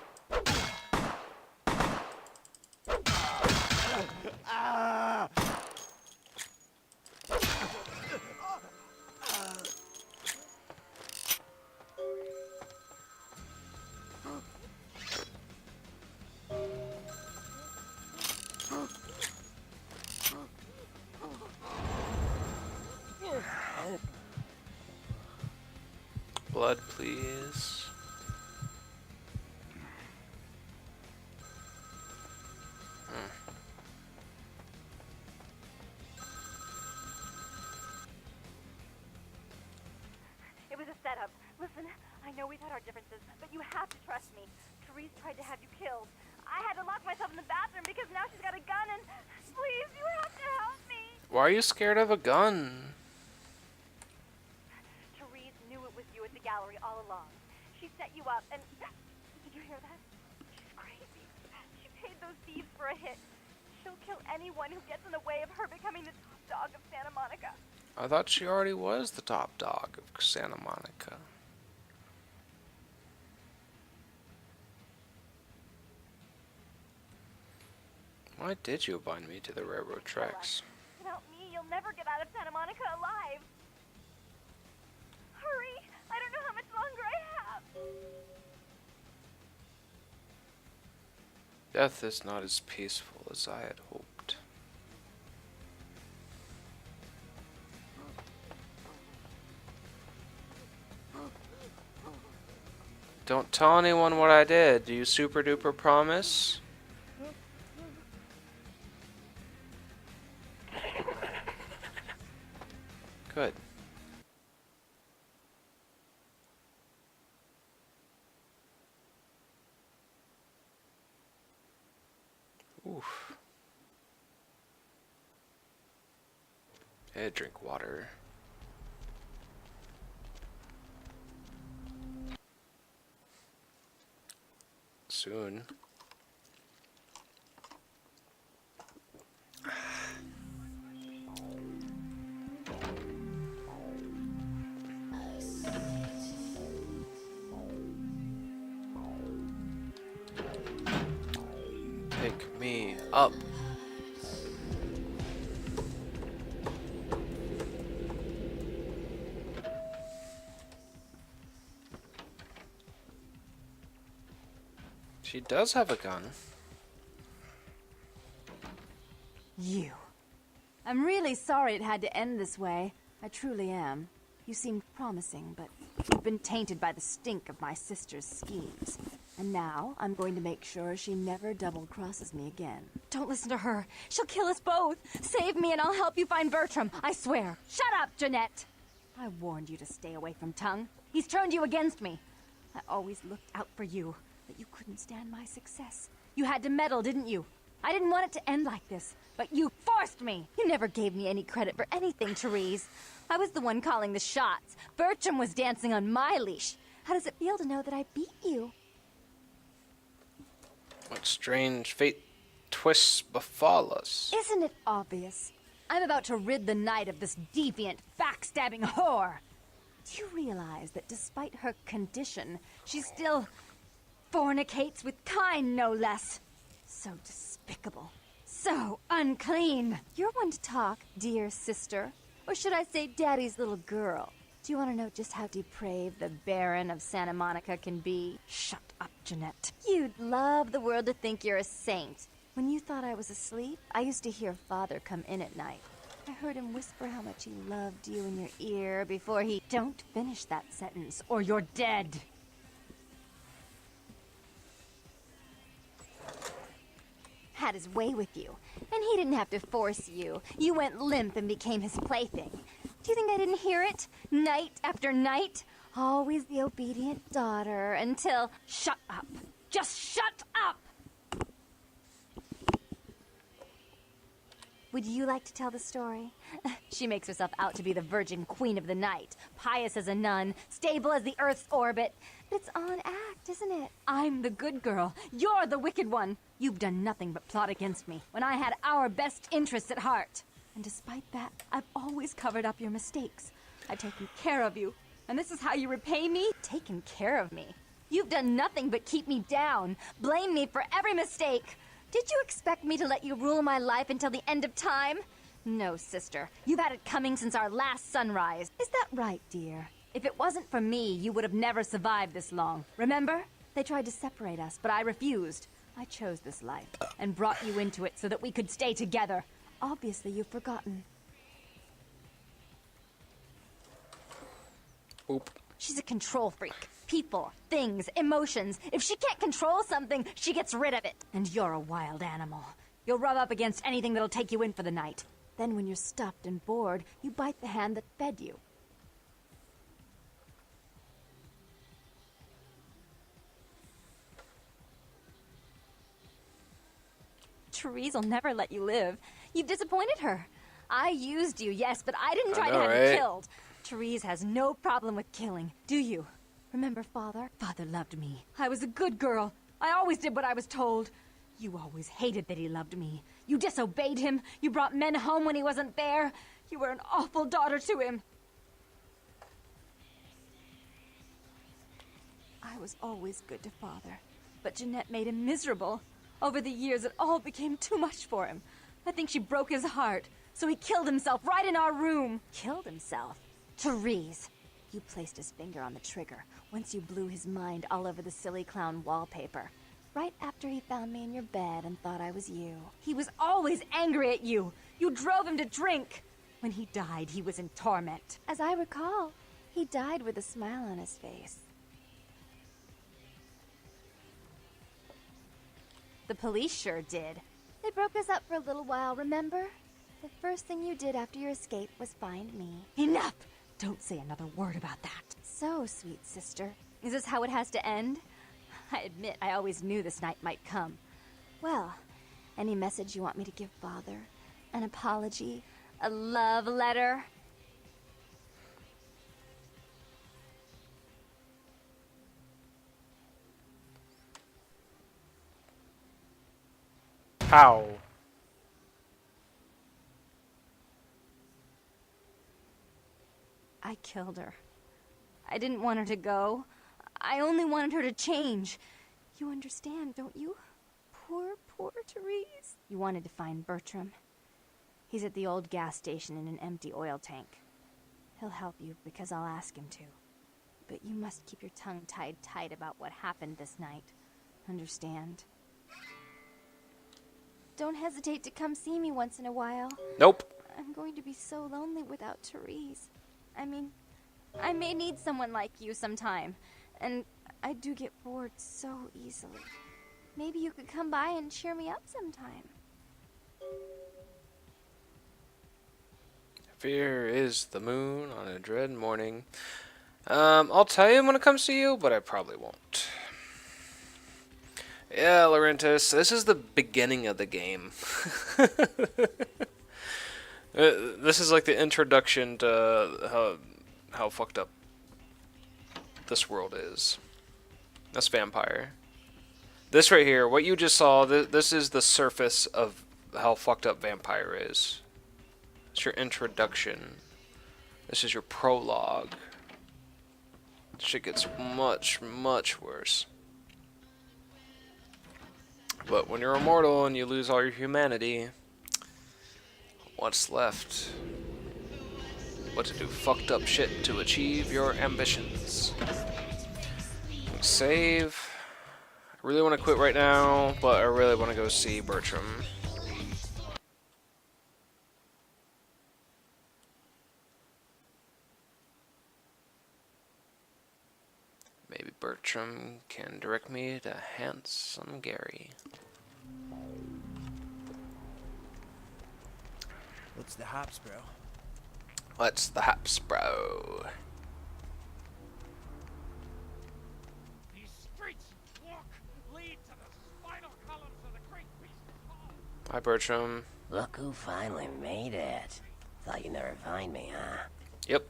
Blood, please. It was a setup. Listen, I know we've had our differences, but you have to trust me. Therese tried to have you killed. I had to lock myself in the bathroom because now she's got a gun and... Please, you have to help me. Why are you scared of a gun? Therese knew it was you at the gallery all along. She set you up and... Did you hear that? She's crazy. She paid those thieves for a hit. She'll kill anyone who gets in the way of her becoming the top dog of Santa Monica. I thought she already was the top dog of Santa Monica. Why did you bind me to the railroad tracks? Without me, you'll never get out of Santa Monica alive. Hurry! I don't know how much longer I have. Death is not as peaceful as I had hoped. Don't tell anyone what I did. Do you super duper promise? Good. Oof. Hey, drink water. soon. Pick me up. She does have a gun. You. I'm really sorry it had to end this way. I truly am. You seemed promising, but you've been tainted by the stink of my sister's schemes. And now, I'm going to make sure she never double-crosses me again. Don't listen to her. She'll kill us both. Save me and I'll help you find Bertram. I swear. Shut up, Jeanette! I warned you to stay away from Tongue. He's turned you against me. I always looked out for you, but you couldn't stand my success. You had to meddle, didn't you? I didn't want it to end like this, but you forced me! You never gave me any credit for anything, Therese. I was the one calling the shots. Bertram was dancing on my leash. How does it feel to know that I beat you? What strange fate twists befall us. Isn't it obvious? I'm about to rid the night of this deviant, backstabbing whore. Do you realize that despite her condition, she still fornicates with kind, no less? So despicable. So unclean. You're one to talk, dear sister. Or should I say daddy's little girl? Do you want to know just how depraved the Baron of Santa Monica can be? Shut up, Jeanette. You'd love the world to think you're a saint. When you thought I was asleep, I used to hear Father come in at night. I heard him whisper how much he loved you in your ear before he... Don't finish that sentence, or you're dead. Had his way with you, and he didn't have to force you. You went limp and became his plaything. Do you think I didn't hear it? Night after night? Always the obedient daughter until... Shut up. Just shut up! Would you like to tell the story? She makes herself out to be the virgin queen of the night, pious as a nun, stable as the Earth's orbit. But it's all an act, isn't it? I'm the good girl. You're the wicked one. You've done nothing but plot against me when I had our best interests at heart. And despite that, I've always covered up your mistakes. I've taken care of you. And this is how you repay me? Taken care of me. You've done nothing but keep me down, blame me for every mistake. Did you expect me to let you rule my life until the end of time? No, sister. You've had it coming since our last sunrise. Is that right, dear? If it wasn't for me, you would have never survived this long. Remember? They tried to separate us, but I refused. I chose this life and brought you into it so that we could stay together. Obviously, you've forgotten. Oop. She's a control freak. People, things, emotions. If she can't control something, she gets rid of it. And you're a wild animal. You'll rub up against anything that'll take you in for the night. Then when you're stuffed and bored, you bite the hand that fed you. Therese'll never let you live. You've disappointed her. I used you, yes, but I didn't try to have you killed. Therese has no problem with killing, do you? Remember Father? Father loved me. I was a good girl. I always did what I was told. You always hated that he loved me. You disobeyed him. You brought men home when he wasn't there. You were an awful daughter to him. I was always good to Father, but Jeanette made him miserable. Over the years, it all became too much for him. I think she broke his heart, so he killed himself right in our room. Killed himself? Therese. You placed his finger on the trigger once you blew his mind all over the silly clown wallpaper. Right after he found me in your bed and thought I was you. He was always angry at you. You drove him to drink. When he died, he was in torment. As I recall, he died with a smile on his face. The police sure did. They broke us up for a little while, remember? The first thing you did after your escape was find me. Enough! Don't say another word about that. So, sweet sister, is this how it has to end? I admit I always knew this night might come. Well, any message you want me to give Father? An apology? A love letter? How? I killed her. I didn't want her to go. I only wanted her to change. You understand, don't you? Poor, poor Therese. You wanted to find Bertram. He's at the old gas station in an empty oil tank. He'll help you because I'll ask him to. But you must keep your tongue tied tight about what happened this night. Understand? Don't hesitate to come see me once in a while. Nope. I'm going to be so lonely without Therese. I mean, I may need someone like you sometime. And I do get bored so easily. Maybe you could come by and cheer me up sometime. Fear is the moon on a dread morning. I'll tell you when it comes to you, but I probably won't. Yeah, Laurentis, this is the beginning of the game. This is like the introduction to how fucked up this world is. That's vampire. This right here, what you just saw, this is the surface of how fucked up vampire is. It's your introduction. This is your prologue. Shit gets much, much worse. But when you're immortal and you lose all your humanity, what's left? But to do fucked up shit to achieve your ambitions. Save. I really want to quit right now, but I really want to go see Bertram. Maybe Bertram can direct me to handsome Gary. What's the hops, bro? What's the haps, bro? These streets lead to the spinal columns of the great beast. Hi, Bertram. Look who finally made it. Thought you'd never find me, huh? Yep.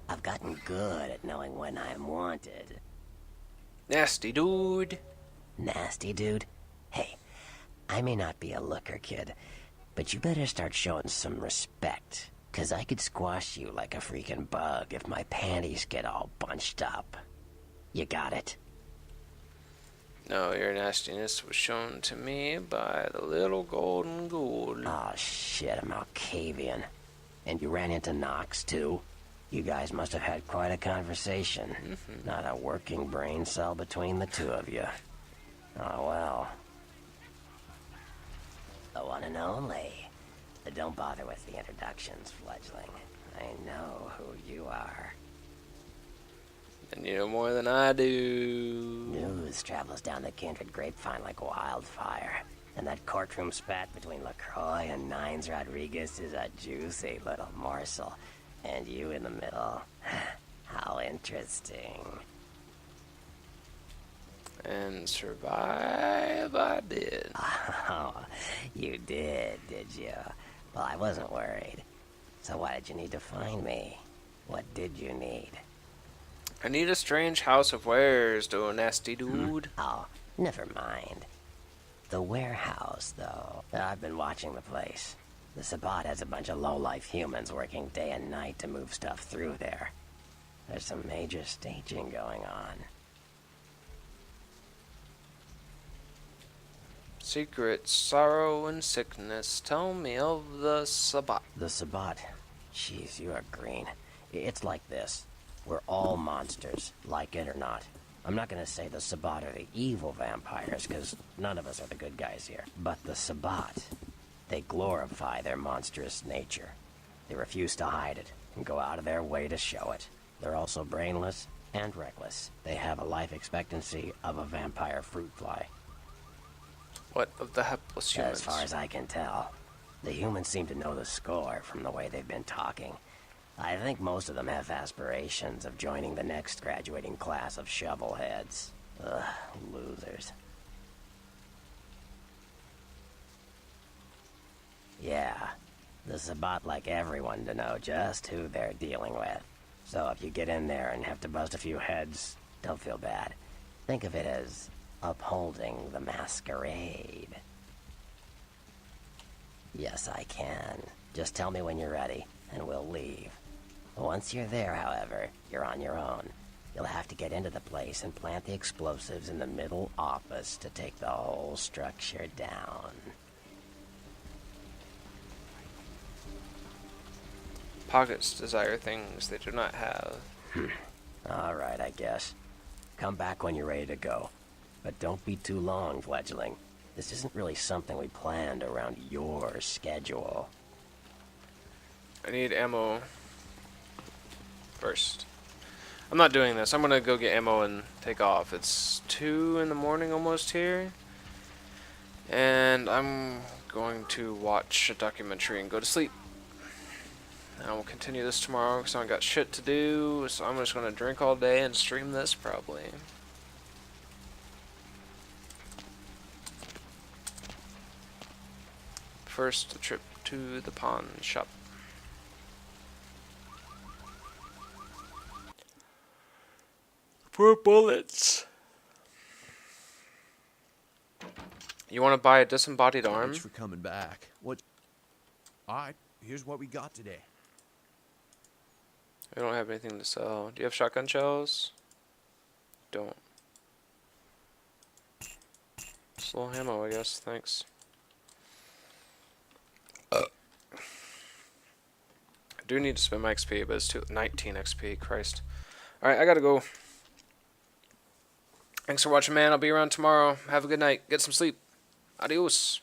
I've gotten good at knowing when I'm wanted. Nasty dude. Nasty dude? Hey, I may not be a looker, kid, but you better start showing some respect. 'Cause I could squash you like a freaking bug if my panties get all bunched up. You got it? No, your nastiness was shown to me by the little golden ghoul. Oh shit, a Malkavian. And you ran into Knox, too? You guys must have had quite a conversation. Not a working brain cell between the two of you. Oh well. The one and only. But don't bother with the introductions, fledgling. I know who you are. And you know more than I do. News travels down the kindred grapevine like wildfire. And that courtroom spat between LaCroix and Nines Rodriguez is a juicy little morsel. And you in the middle. How interesting. And survive I did. Oh, you did you? Well, I wasn't worried. So why did you need to find me? What did you need? I need a strange house of wares, do a nasty dude. Oh, never mind. The warehouse, though. I've been watching the place. The Sabbat has a bunch of low-life humans working day and night to move stuff through there. There's some major staging going on. Secret sorrow and sickness, tell me of the Sabbat. The Sabbat? Jeez, you are green. It's like this. We're all monsters, like it or not. I'm not gonna say the Sabbat are the evil vampires, because none of us are the good guys here. But the Sabbat, they glorify their monstrous nature. They refuse to hide it, and go out of their way to show it. They're also brainless and reckless. They have a life expectancy of a vampire fruit fly. What of the hapless humans? As far as I can tell, the humans seem to know the score from the way they've been talking. I think most of them have aspirations of joining the next graduating class of shovelheads. Ugh, losers. Yeah, the Sabbat like everyone to know just who they're dealing with. So if you get in there and have to bust a few heads, don't feel bad. Think of it as upholding the Masquerade. Yes, I can. Just tell me when you're ready, and we'll leave. Once you're there, however, you're on your own. You'll have to get into the place and plant the explosives in the middle office to take the whole structure down. Pockets desire things they do not have. Alright, I guess. Come back when you're ready to go. But don't be too long, fledgling. This isn't really something we planned around your schedule. I need ammo first. I'm not doing this. I'm gonna go get ammo and take off. It's 2 in the morning almost here. And I'm going to watch a documentary and go to sleep. And I will continue this tomorrow because I got shit to do. So I'm just gonna drink all day and stream this probably. First, a trip to the pawn shop. For bullets. You want to buy a disembodied arm? Thanks for coming back. What? Alright, here's what we got today. I don't have anything to sell. Do you have shotgun shells? Don't. Slow ammo, I guess. Thanks. I do need to spend my XP, but it's 19 XP. Christ. Alright, I gotta go. Thanks for watching, man. I'll be around tomorrow. Have a good night. Get some sleep. Adios.